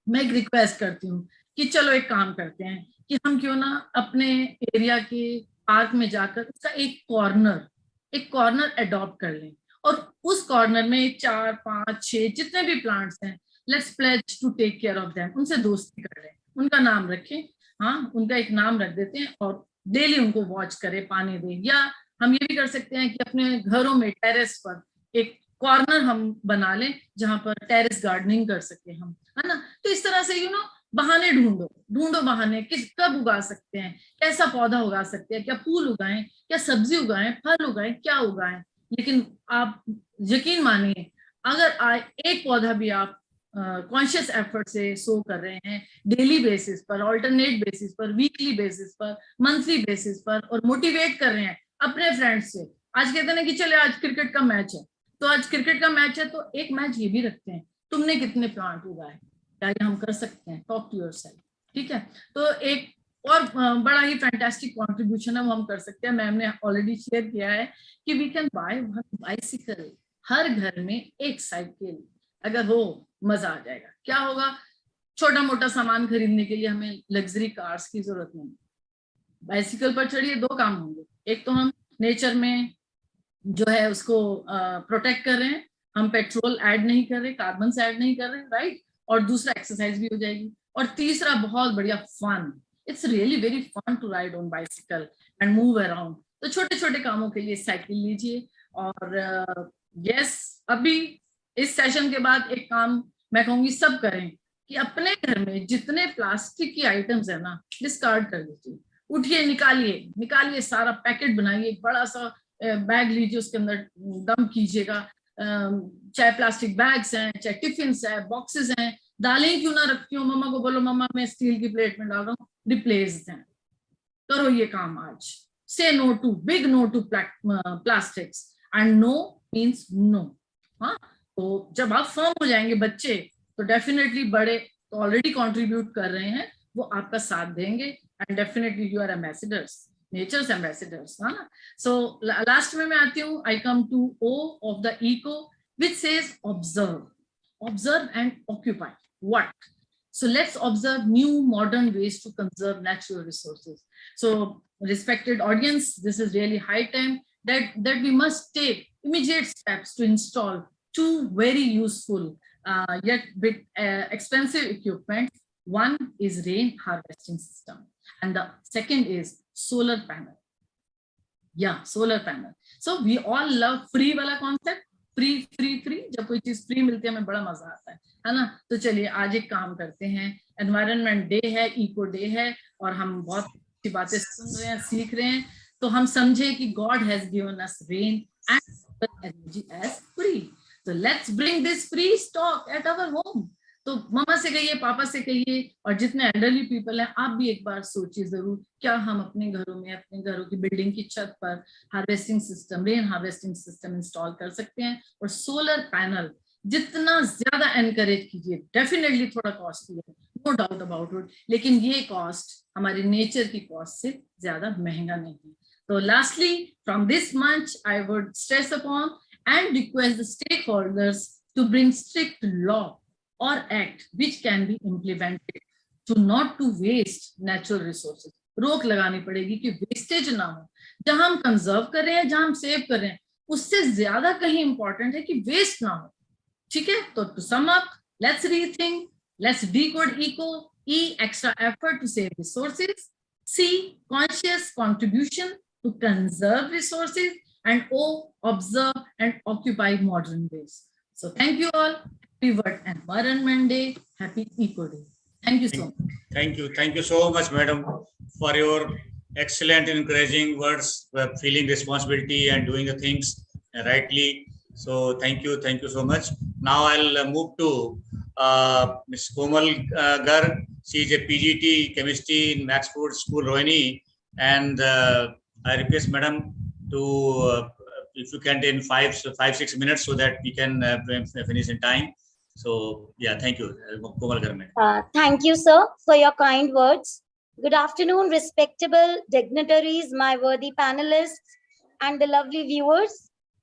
मैं एक रिक्वेस्ट करती हूँ कि चलो एक काम करते हैं कि हम क्यों ना अपने एरिया के पार्क में जाकर उसका एक कॉर्नर अडॉप्ट कर लें, और उस कॉर्नर में 4, 5, 6 जितने भी प्लांट्स हैं, let's pledge to take care of them, उनसे दोस्ती कर लें, उनका नाम रखें, हाँ उनका एक नाम रख देते हैं और डेली उनको वॉच करें, पानी दें। या हम ये भी कर सकते हैं कि अपने घरों में टेरेस पर एक कॉर्नर हम बना लें जहां पर टेरेस गार्डनिंग कर सके हम, है ना। तो इस तरह से बहाने ढूंढो बहाने, कब उगा सकते हैं, कैसा पौधा उगा सकते हैं, क्या फूल उगाएं, क्या सब्जी उगाएं, फल उगाएं, क्या उगाएं। लेकिन आप यकीन मानिए, अगर एक पौधा भी आप कॉन्शियस एफर्ट से सो कर रहे हैं डेली बेसिस पर, ऑल्टरनेट बेसिस पर, वीकली बेसिस पर, मंथली बेसिस पर, और मोटिवेट कर रहे हैं अपने फ्रेंड्स से। आज कहते हैं कि चले आज क्रिकेट का मैच है, तो आज क्रिकेट का मैच है तो एक मैच ये भी रखते हैं, तुमने कितने प्लांट उगाए, क्या ये हम कर सकते हैं, टॉक टू योरसेल्फ, ठीक है। तो एक और बड़ा ही फैंटास्टिक कंट्रीब्यूशन है वो हम कर सकते हैं, मैम ने ऑलरेडी शेयर किया है कि we can buy one bicycle, हर घर में एक साइकिल अगर हो, मजा आ जाएगा। क्या होगा, छोटा मोटा सामान खरीदने के लिए हमें लग्जरी कार्स की जरूरत नहीं, बाइसिकल पर चढ़िए, 2 काम होंगे, एक तो हम नेचर में जो है उसको प्रोटेक्ट कर रहे हैं, हम पेट्रोल ऐड नहीं कर रहे, कार्बन से ऐड नहीं कर रहे, राइट, और दूसरा एक्सरसाइज भी हो जाएगी, और तीसरा बहुत बढ़िया fun, it's really very fun to ride on bicycle and move around. तो छोटे छोटे कामों के लिए साइकिल लीजिए। और यस, अभी इस सेशन के बाद एक काम मैं कहूंगी सब करें कि कि अपने घर में जितने प्लास्टिक की आइटम्स है ना, डिस्कार्ड कर दीजिए। उठिए, निकालिए सारा पैकेट बनाइए, एक बड़ा सा बैग लीजिए, उसके अंदर डंप कीजिएगा। चाहे प्लास्टिक बैग्स हैं, चाहे टिफिन है, बॉक्सेस हैं, दालें क्यों ना रखती हूँ, मम्मा को बोलो मम्मा मैं स्टील की प्लेट में डाल रहा हूँ, रिप्लेस दें। करो ये काम आज। Say no to, big no to plastics, and no means no. हाँ, तो जब आप फर्म हो जाएंगे बच्चे, तो डेफिनेटली बड़े तो ऑलरेडी कंट्रीब्यूट कर रहे हैं, वो आपका साथ देंगे, and definitely you are ambassadors, nature's ambassadors, है ना। सो लास्ट में मैं आती हूँ, I come to O of the eco, which says observe and occupy. What? So let's observe new modern ways to conserve natural resources. So respected audience, this is really high time that we must take immediate steps to install two very useful yet bit expensive equipment. One is rain harvesting system and the second is solar panel. Yeah, solar panel. So we all love free wala concept. Free जब कोई चीज free मिलती है हमें बड़ा मजा आता है ना। तो चलिए आज एक काम करते हैं, एनवायरनमेंट डे है, इको डे है, और हम बहुत अच्छी बातें सुन रहे हैं, सीख रहे हैं, तो हम समझे कि God has given us rain and energy as free. तो let's bring this free stock at our home. तो मम्मा से कहिए, पापा से कहिए, और जितने एल्डरली पीपल हैं आप भी एक बार सोचिए जरूर, क्या हम अपने घरों में, अपने घरों की बिल्डिंग की छत पर harvesting system, rain harvesting system install कर सकते हैं। और सोलर पैनल जितना ज्यादा एनकरेज कीजिए, डेफिनेटली थोड़ा कॉस्टली है, नो डाउट अबाउट इट, लेकिन ये कॉस्ट हमारे नेचर की कॉस्ट से ज्यादा महंगा नहीं है। तो लास्टली फ्रॉम दिस मंच I would stress upon and request the stakeholders to bring strict law or act which can be implemented to not to waste natural resources. रोक लगानी पड़ेगी कि वेस्टेज ना हो। जहां हम कंजर्व कर रहे हैं, जहां हम सेव कर रहे हैं, उससे ज्यादा कहीं इंपॉर्टेंट है कि वेस्ट ना हो। ठीक है, तो to sum up, let's rethink, let's decode eco, E, extra effort to save resources, C, conscious contribution to conserve resources, and O, observe and occupy modern ways. So thank you all. Happy World Environment Day. Happy Eco Day. Thank you so much. Thank you so much, madam, for your excellent and encouraging words, feeling responsibility and doing the things rightly. So thank you so much. Now I'll move to Ms. Komal Garg. She is a PGT chemistry in Maxford School, Rohini, and I request madam to if you can in 5-6 minutes so that we can finish in time. So yeah, thank you, Komal Garg. Thank you, sir, for your kind words. Good afternoon, respectable dignitaries, my worthy panelists, and the lovely viewers.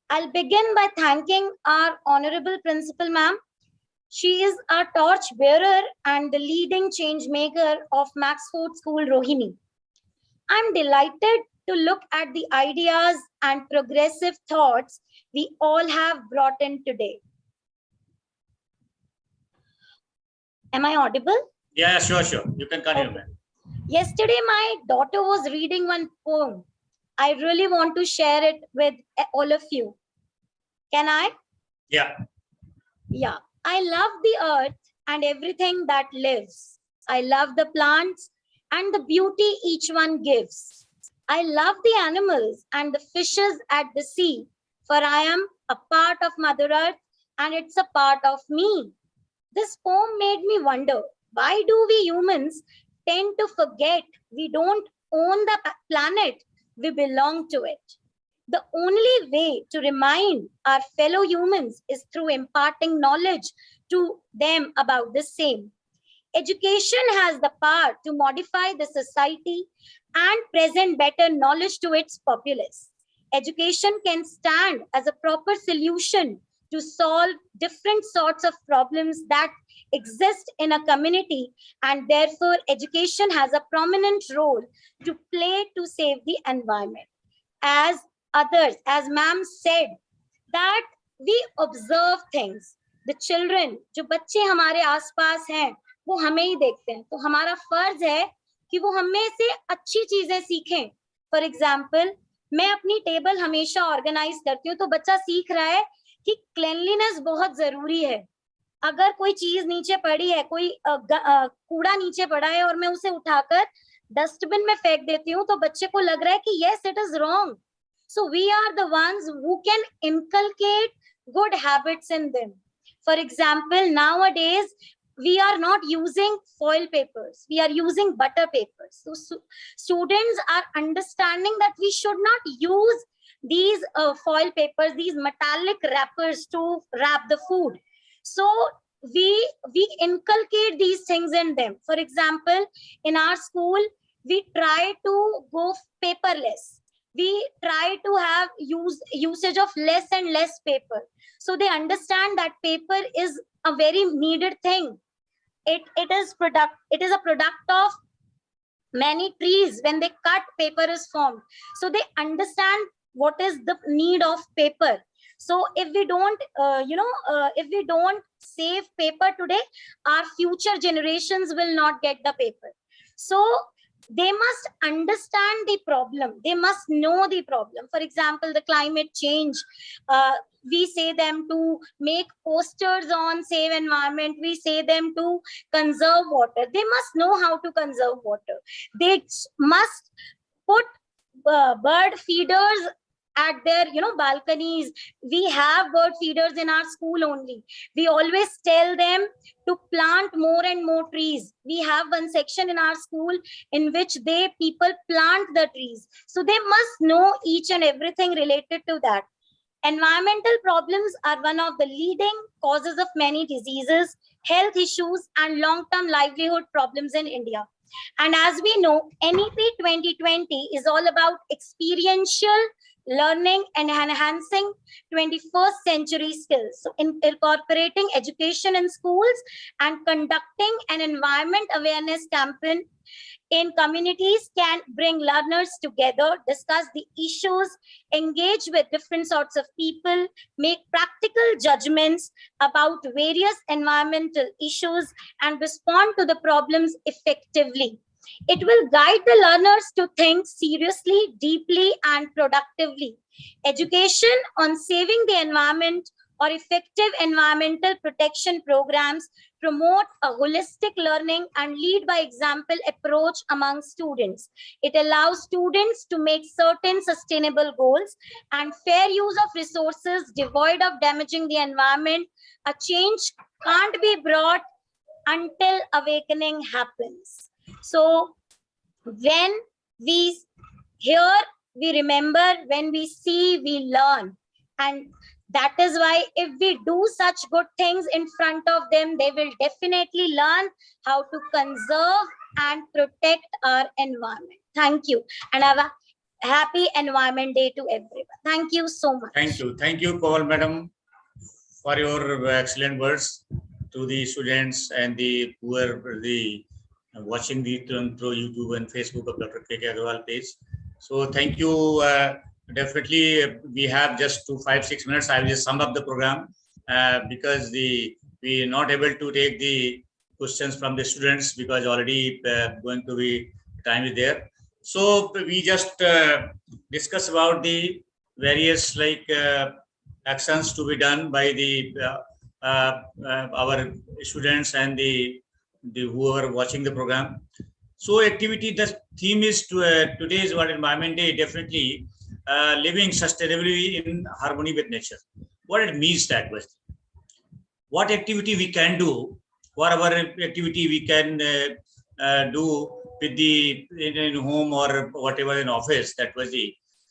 I'll begin by thanking our honorable principal, ma'am. She is our torch bearer and the leading change maker of Maxford School, Rohini. I'm delighted to look at the ideas and progressive thoughts we all have brought in today. Am I audible? Yeah, sure. You can continue, ma'am. Yesterday, my daughter was reading one poem. I really want to share it with all of you. Can I? Yeah. Yeah. I love the earth and everything that lives. I love the plants and the beauty each one gives. I love the animals and the fishes at the sea, for I am a part of Mother Earth and it's a part of me. This poem made me wonder, why do we humans tend to forget we don't own the planet, we belong to it? The only way to remind our fellow humans is through imparting knowledge to them about the same. Education has the power to modify the society and present better knowledge to its populace. Education can stand as a proper solution to solve different sorts of problems that exist in a community, and therefore education has a prominent role to play to save the environment. As ma'am said, that we observe things. The children, जो बच्चे हमारे आसपास हैं, वो हमें ही देखते हैं, तो हमारा फर्ज है कि वो हमें से अच्छी चीजें सीखें। फॉर एग्जाम्पल, मैं अपनी टेबल हमेशा ऑर्गेनाइज करती हूँ, तो बच्चा सीख रहा है कि क्लीनलीनेस बहुत जरूरी है। अगर कोई चीज नीचे पड़ी है, कोई कूड़ा नीचे पड़ा है और मैं उसे उठाकर डस्टबिन में फेंक देती हूँ, तो बच्चे को लग रहा है कि yes, it is wrong. So we are the ones who can inculcate good habits in them. For example, nowadays we are not using foil papers, we are using butter papers. So students are understanding that we should not use these foil papers, these metallic wrappers to wrap the food. So we inculcate these things in them. For example, in our school, we try to go paperless. We try to have usage of less and less paper. So they understand that paper is a very needed thing. It is a product of many trees. When they cut, paper is formed. So they understand what is the need of paper. So if we don't, if we don't save paper today, our future generations will not get the paper. So they must understand the problem. They must know the problem. For example, the climate change. We say them to make posters on save environment. We say them to conserve water. They must know how to conserve water. They must put bird feeders at their balconies. We have bird feeders in our school only. We always tell them to plant more and more trees. We have one section in our school in which people plant the trees. So they must know each and everything related to that. Environmental problems are one of the leading causes of many diseases, health issues, and long-term livelihood problems in India. And as we know, NEP 2020 is all about experiential learning and enhancing 21st century skills. So incorporating education in schools and conducting an environment awareness campaign in communities can bring learners together, discuss the issues, engage with different sorts of people, make practical judgments about various environmental issues, and respond to the problems effectively. It will guide the learners to think seriously, deeply, and productively. Education on saving the environment or effective environmental protection programs promote a holistic learning and lead by example approach among students. It allows students to make certain sustainable goals and fair use of resources devoid of damaging the environment. A change can't be brought until awakening happens. So when we hear, we remember, when we see, we learn. And that is why if we do such good things in front of them, they will definitely learn how to conserve and protect our environment. Thank you. And have a happy Environment Day to everyone. Thank you so much. Thank you. Thank you, Kaval Madam, for your excellent words to the students and the who are watching through YouTube and Facebook of Dr. K.K. Agarwal page. So thank you. Definitely, we have just 5-6 minutes. I will just sum up the program because we are not able to take the questions from the students because already going to be time is there. So we just discuss about the various actions to be done by the our students and the who are watching the program. So activity, the theme is today's World Environment Day, definitely living sustainably in harmony with nature. What it means that was, what activity we can do, whatever activity we can do with the in home or whatever in office, that was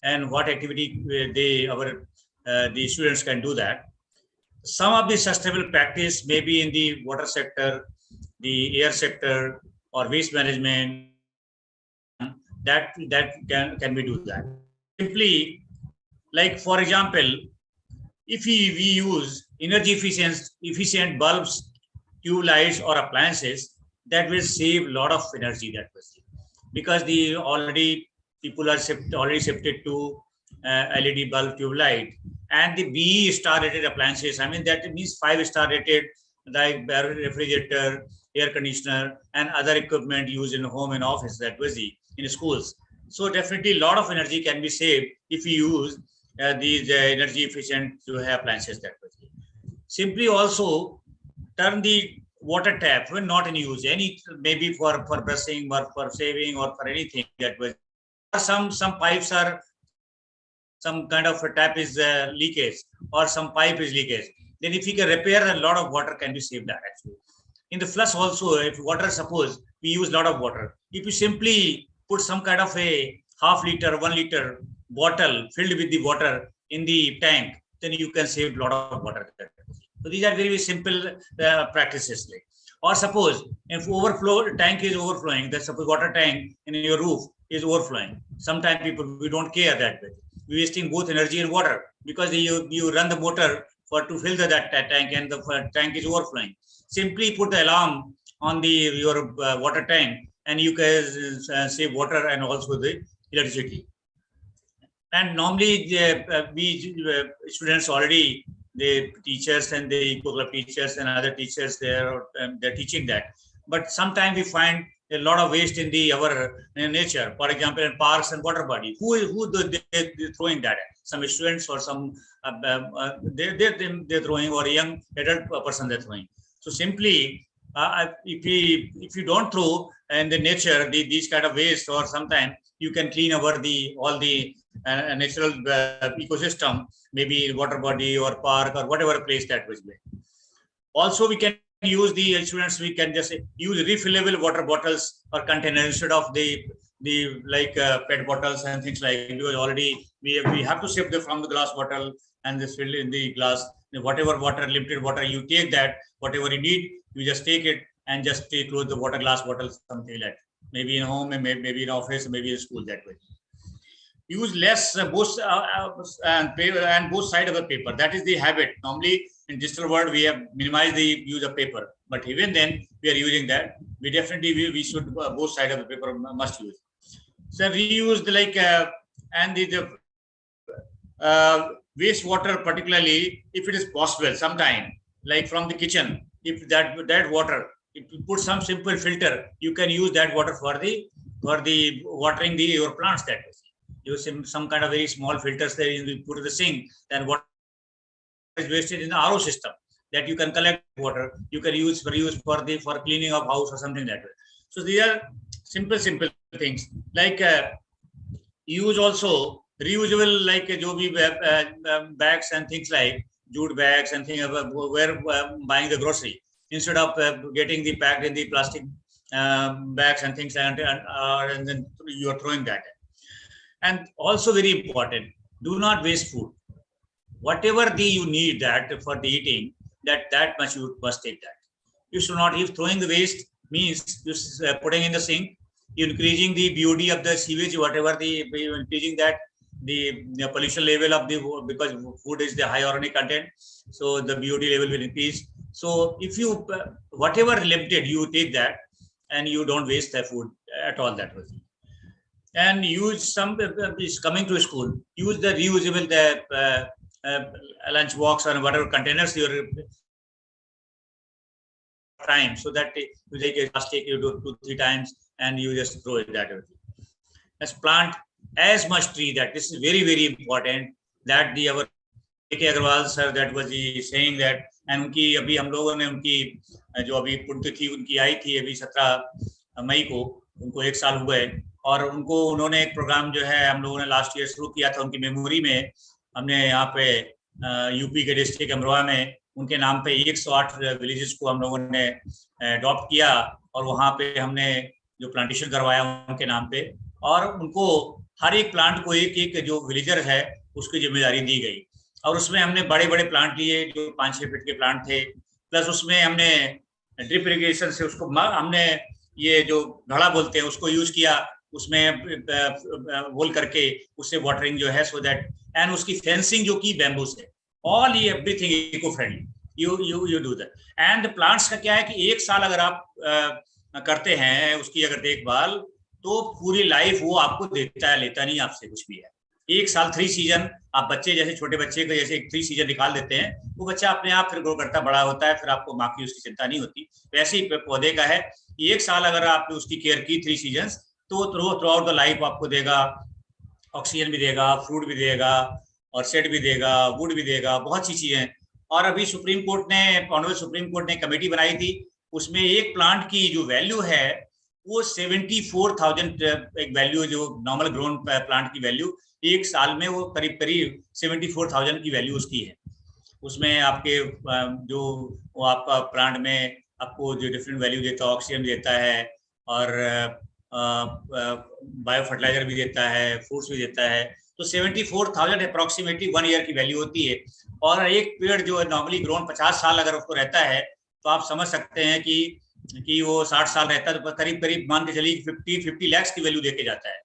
and what activity the students can do that. Some of the sustainable practice may be in the water sector, the air sector, or waste management. That can we do that simply, like for example, if we use energy efficient bulbs, tube lights, or appliances, that will save a lot of energy. That was because the already people are already shifted to LED bulb, tube light, and the BE star rated appliances. I mean that means 5-star rated, like refrigerator, air conditioner, and other equipment used in home and office, that was in schools. So definitely a lot of energy can be saved if we use these energy efficient appliances, that was simply. Also turn the water tap when not in use, any maybe for brushing or for shaving or for anything that was. Some pipes are, some kind of a tap is leakage or some pipe is leakage. Then if you can repair, a lot of water can be saved there actually. In the flush also, if water, suppose we use a lot of water, if you simply put some kind of a half liter, 1 liter bottle filled with the water in the tank, then you can save a lot of water. So these are very simple practices. Like, or suppose if overflow tank is overflowing, the suppose water tank in your roof is overflowing. Sometimes people, we don't care that way. We're wasting both energy and water because you run the motor for to fill that tank and the tank is overflowing. Simply put the alarm on your water tank and you can save water and also the electricity. And normally we students already, the teachers and the eco club teachers and other teachers, they're teaching that. But sometimes we find a lot of waste in our nature. For example, in parks and water body, who they're throwing that at? Some students or some they're throwing, or a young adult person they're throwing. So simply, if you don't throw in the nature these kind of waste, or sometimes you can clean over all the natural ecosystem, maybe water body or park or whatever place that was made. Also, we can use the students, we can just use refillable water bottles or containers instead of the like PET bottles and things like. Because already we have to shift from the glass bottle and this fill in the glass. Whatever water, limited water, you take that, whatever you need, you just take it and just close the water glass bottle, something like that. Maybe in home, and maybe in office, maybe in school, that way. Use less both and both sides of the paper. That is the habit. Normally in digital world we have minimized the use of paper, but even then we are using that. We definitely we should both sides of the paper must use. So reuse the and the wastewater, particularly if it is possible, sometime like from the kitchen, if that water, if you put some simple filter, you can use that water for the watering your plants. That is, use some kind of very small filters there, you put in the sink, then water is wasted in the RO system, that you can collect water, you can use for cleaning of house or something like that. So these are simple things. Like use also reusable, like jo bhi bags and things like jute bags and things where buying the grocery, instead of getting the packed in the plastic bags and things, and then you are throwing that. And also very important, do not waste food. Whatever you need that for the eating, that much you must take that. You should not, if throwing the waste means just putting in the sink, you're increasing the BOD of the sewage, whatever you're increasing that, the pollution level of because food is the high organic content, so the BOD level will increase. So if you whatever limited, you take that and you don't waste the food at all that way. And use some is coming to school, use the reusable lunch box or whatever containers your time, so that you take a plastic, you do 2-3 times and you just throw it that way. Let's plant as much tree. That this is very important, that our A.K. Agarwal sir, that was he saying that, and उनकी अभी हम लोगों ने उनकी जो अभी पुण्य थी उनकी आई थी अभी 17 मई को, उनको 1 साल हुए, और उन्होंने एक प्रोग्राम जो है हम लोगों ने लास्ट ईयर शुरू किया था उनकी मेमोरी में। हमने यहाँ पे यूपी के डिस्ट्रिक्ट अमरोहा में उनके नाम पे 108 विलेजेस को हम लोगों ने अडॉप्ट किया, और वहाँ पे हमने जो प्लांटेशन करवाया उनके नाम पे, और उनको हर एक प्लांट को एक जो विलेजर है उसकी जिम्मेदारी दी गई। और उसमें हमने बड़े प्लांट लिए जो 5-6 फीट के प्लांट थे, प्लस उसमें हमने ड्रिप इरिगेशन से उसको हमने ये जो घड़ा बोलते हैं उसको यूज किया, उसमें होल करके उससे वाटरिंग जो है, सो दैट, एंड उसकी फेंसिंग जो की बैम्बू से, ऑल ये everything eco friendly, you do that. And plants का क्या है कि 1 साल अगर आप करते हैं उसकी अगर देखभाल, तो पूरी लाइफ वो आपको देता है, लेता नहीं आपसे कुछ भी है। 1 साल 3 सीजन, आप बच्चे जैसे छोटे बच्चे को जैसे 3 सीजन निकाल देते हैं, वो बच्चा अपने आप फिर ग्रो करता बड़ा होता है, फिर आपको बाकी उसकी चिंता नहीं होती। वैसे ही पौधे का है, 1 साल अगर आपने उसकी केयर की 3 सीजन, तो थ्रू आउट द लाइफ आपको देगा, ऑक्सीजन भी देगा, फ्रूट भी देगा, और शेड भी देगा, वुड भी देगा, बहुत सी चीजें, और अभी ऑनरेबल सुप्रीम कोर्ट ने कमेटी बनाई थी, उसमें एक प्लांट की जो वैल्यू है वो 74,000, एक वैल्यू जो नॉर्मल ग्रोन प्लांट की वैल्यू एक साल में वो करीब करीब 74,000 की वैल्यू उसकी है। उसमें आपके जो वो आपका प्लांट में आपको जो डिफरेंट वैल्यू देता है, ऑक्सीजन देता है और बायो फर्टिलाइजर भी देता है, फूड्स भी देता है। तो 74,000 अप्रोक्सीमेटली 1 ईयर की वैल्यू होती है। और एक पेड़ जो नॉर्मली ग्रोन 50 साल अगर उसको रहता है तो आप समझ सकते हैं कि वो 60 साल रहता है तो करीब करीब मान के चलिए 50 लाख की वैल्यू देके जाता है।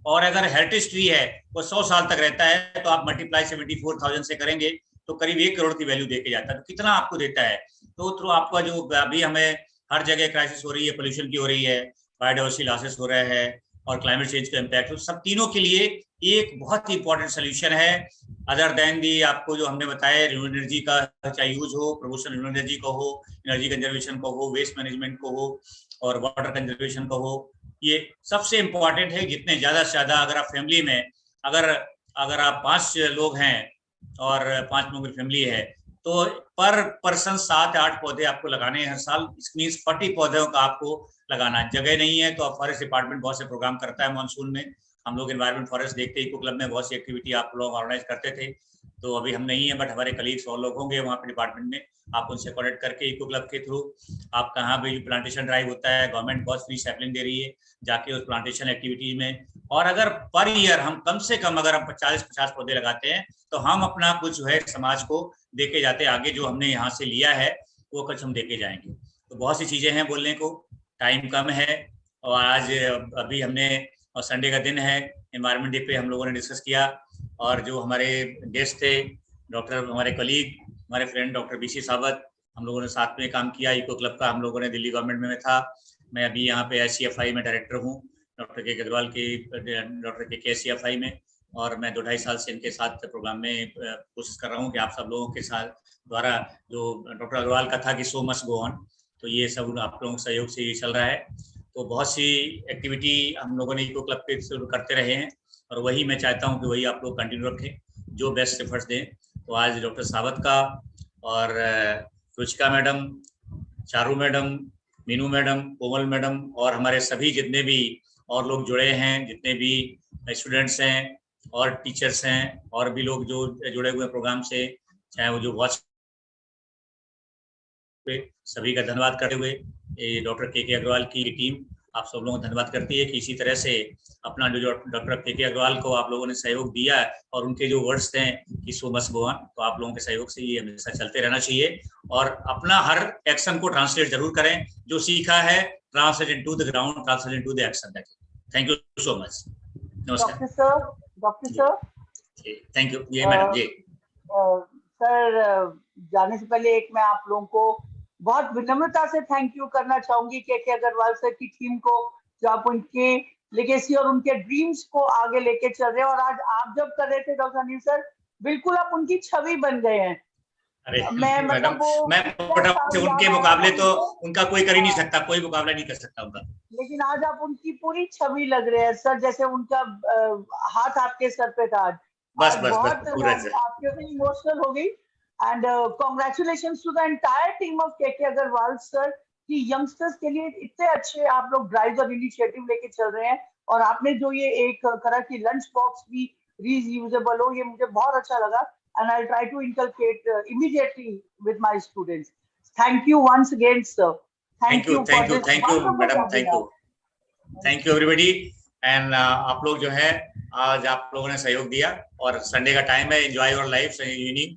और अगर हेरिटेज ट्री है वो 100 साल तक रहता है तो आप मल्टीप्लाई 74,000 से करेंगे तो करीब 1 करोड़ की वैल्यू देके जाता है। तो कितना आपको देता है? तो थ्रू आपका जो अभी हमें हर जगह क्राइसिस हो रही है, पोल्यूशन की हो रही है, बायोडाइवर्सिटी लॉसेस हो रहे हैं और क्लाइमेट चेंज का इम्पैक्ट, तो सब तीनों के लिए एक बहुत ही इंपॉर्टेंट सोल्यूशन है। अदर देन दी आपको जो हमने बताया रिन्यूएबल एनर्जी का चाहे यूज हो, प्रमोशन रिन्यूएबल एनर्जी का हो, एनर्जी कंजर्वेशन का हो, वेस्ट मैनेजमेंट को हो और वाटर कंजर्वेशन का हो, ये सबसे इम्पोर्टेंट है। जितने ज्यादा से ज्यादा अगर आप फैमिली में अगर आप 5 लोग हैं और 5 लोगों की फैमिली है तो पर पर्सन 7 8 पौधे आपको लगाने हैं हर साल। इस मीन्स 40 पौधों का आपको लगाना है। जगह नहीं है तो फॉरेस्ट डिपार्टमेंट बहुत से प्रोग्राम करता है मानसून में। हम लोग एनवायरमेंट फॉरेस्ट देखते इको क्लब में बहुत सी एक्टिविटी आप लोग ऑर्गेनाइज करते थे। तो अभी हम नहीं है बट हमारे कलीग्स और लोग होंगे वहाँ पे डिपार्टमेंट में, आप उनसे कॉन्टेक्ट करके इको क्लब के थ्रू आप कहाँ भी प्लांटेशन ड्राइव होता है, गवर्नमेंट बहुत फ्री सैपलिंग दे रही है, जाके उस प्लांटेशन एक्टिविटीज में। और अगर पर ईयर हम कम से कम अगर हम 40-50 पौधे लगाते हैं तो हम अपना कुछ जो है समाज को देके जाते हैं आगे, जो हमने यहाँ से लिया है वो कुछ हम देके जाएंगे। तो बहुत सी चीजें हैं बोलने को, टाइम कम है। और आज अभी हमने और संडे का दिन है, एनवायरमेंट डे पे हम लोगों ने डिस्कस किया और जो हमारे गेस्ट थे डॉक्टर, हमारे कलीग, हमारे फ्रेंड डॉक्टर बीसी सावत, हम लोगों ने साथ में काम किया। इको क्लब का हम लोगों ने दिल्ली गवर्नमेंट में था। मैं अभी यहाँ पे SCFI में डायरेक्टर हूँ, डॉक्टर के अग्रवाल की डॉक्टर के SCFI में, और मैं 2-2.5 साल से इनके साथ प्रोग्राम में कोशिश कर रहा हूँ कि आप सब लोगों के साथ द्वारा जो डॉक्टर अग्रवाल का था कि सो मस्ट गो ऑन, तो ये सब आप लोगों के सहयोग से ये चल रहा है। तो बहुत सी एक्टिविटी हम लोगों ने इको क्लब के शुरू करते रहे हैं और वही मैं चाहता हूँ कि वही आप लोग कंटिन्यू रखें, जो बेस्ट एफर्ट्स दें। तो आज डॉक्टर सावत का और Ruchika madam, Charu madam, Meenu madam, Komal madam और हमारे सभी जितने भी और लोग जुड़े हैं, जितने भी स्टूडेंट्स हैं और टीचर्स हैं और भी लोग जो जुड़े हुए प्रोग्राम से, चाहे वो जो वॉच पे, सभी का धन्यवाद करते हुए डॉक्टर के अग्रवाल की टीम आप सब लोगों को धन्यवाद करती है कि इसी तरह से अपना जो डॉक्टर के अग्रवाल को आप लोगों ने सहयोग दिया और उनके जो वर्ड्स थे कि सो मस्ट गो ऑन, तो आप लोगों के सहयोग से ये हमेशा चलते रहना चाहिए और अपना हर एक्शन को ट्रांसलेट जरूर करें, जो सीखा है translate into the ground, translate into the action. Thank you so much. नमस्कार डॉक्टर सर। Thank you. ये मैडम जी सर, जाने से पहले एक मैं आप लोगों को बहुत विनम्रता से थैंक यू करना चाहूंगी के अग्रवाल सर की टीम को, जो आप उनके लेगेसी और उनके ड्रीम्स को आगे लेके चल रहे हैं। और आज आप जब कर रहे थे डॉक्टर अनिल सर, बिल्कुल आप उनकी छवि बन गए हैं। अरे मैं मैडम, वो मैं से उनके मुकाबले तो उनका कोई कर ही नहीं सकता, कोई मुकाबला नहीं कर सकता उनका। लेकिन आज आप उनकी पूरी छवि लग रहे हैं सर, जैसे उनका हाथ आपके सर पे था आज। बस बहुत पूरा आपके से इमोशनल हो गई। And congratulations to the entire team of K Agrawal sir कि यंगस्टर्स के लिए इतने अच्छे आप लोग ड्राइव और इनिशिएटिव लेके चल रहे हैं। और आपने जो ये एक तरह की लंच बॉक्स भी रीयूजेबल हो, ये मुझे बहुत अच्छा लगा। And I try to inculcate immediately with my students. Thank you once again sir. Thank you madam, thank you everybody. And आप लोग जो है आज आप लोगों ने सहयोग दिया और संडे का टाइम है, एंजॉय योर लाइफ इवनिंग।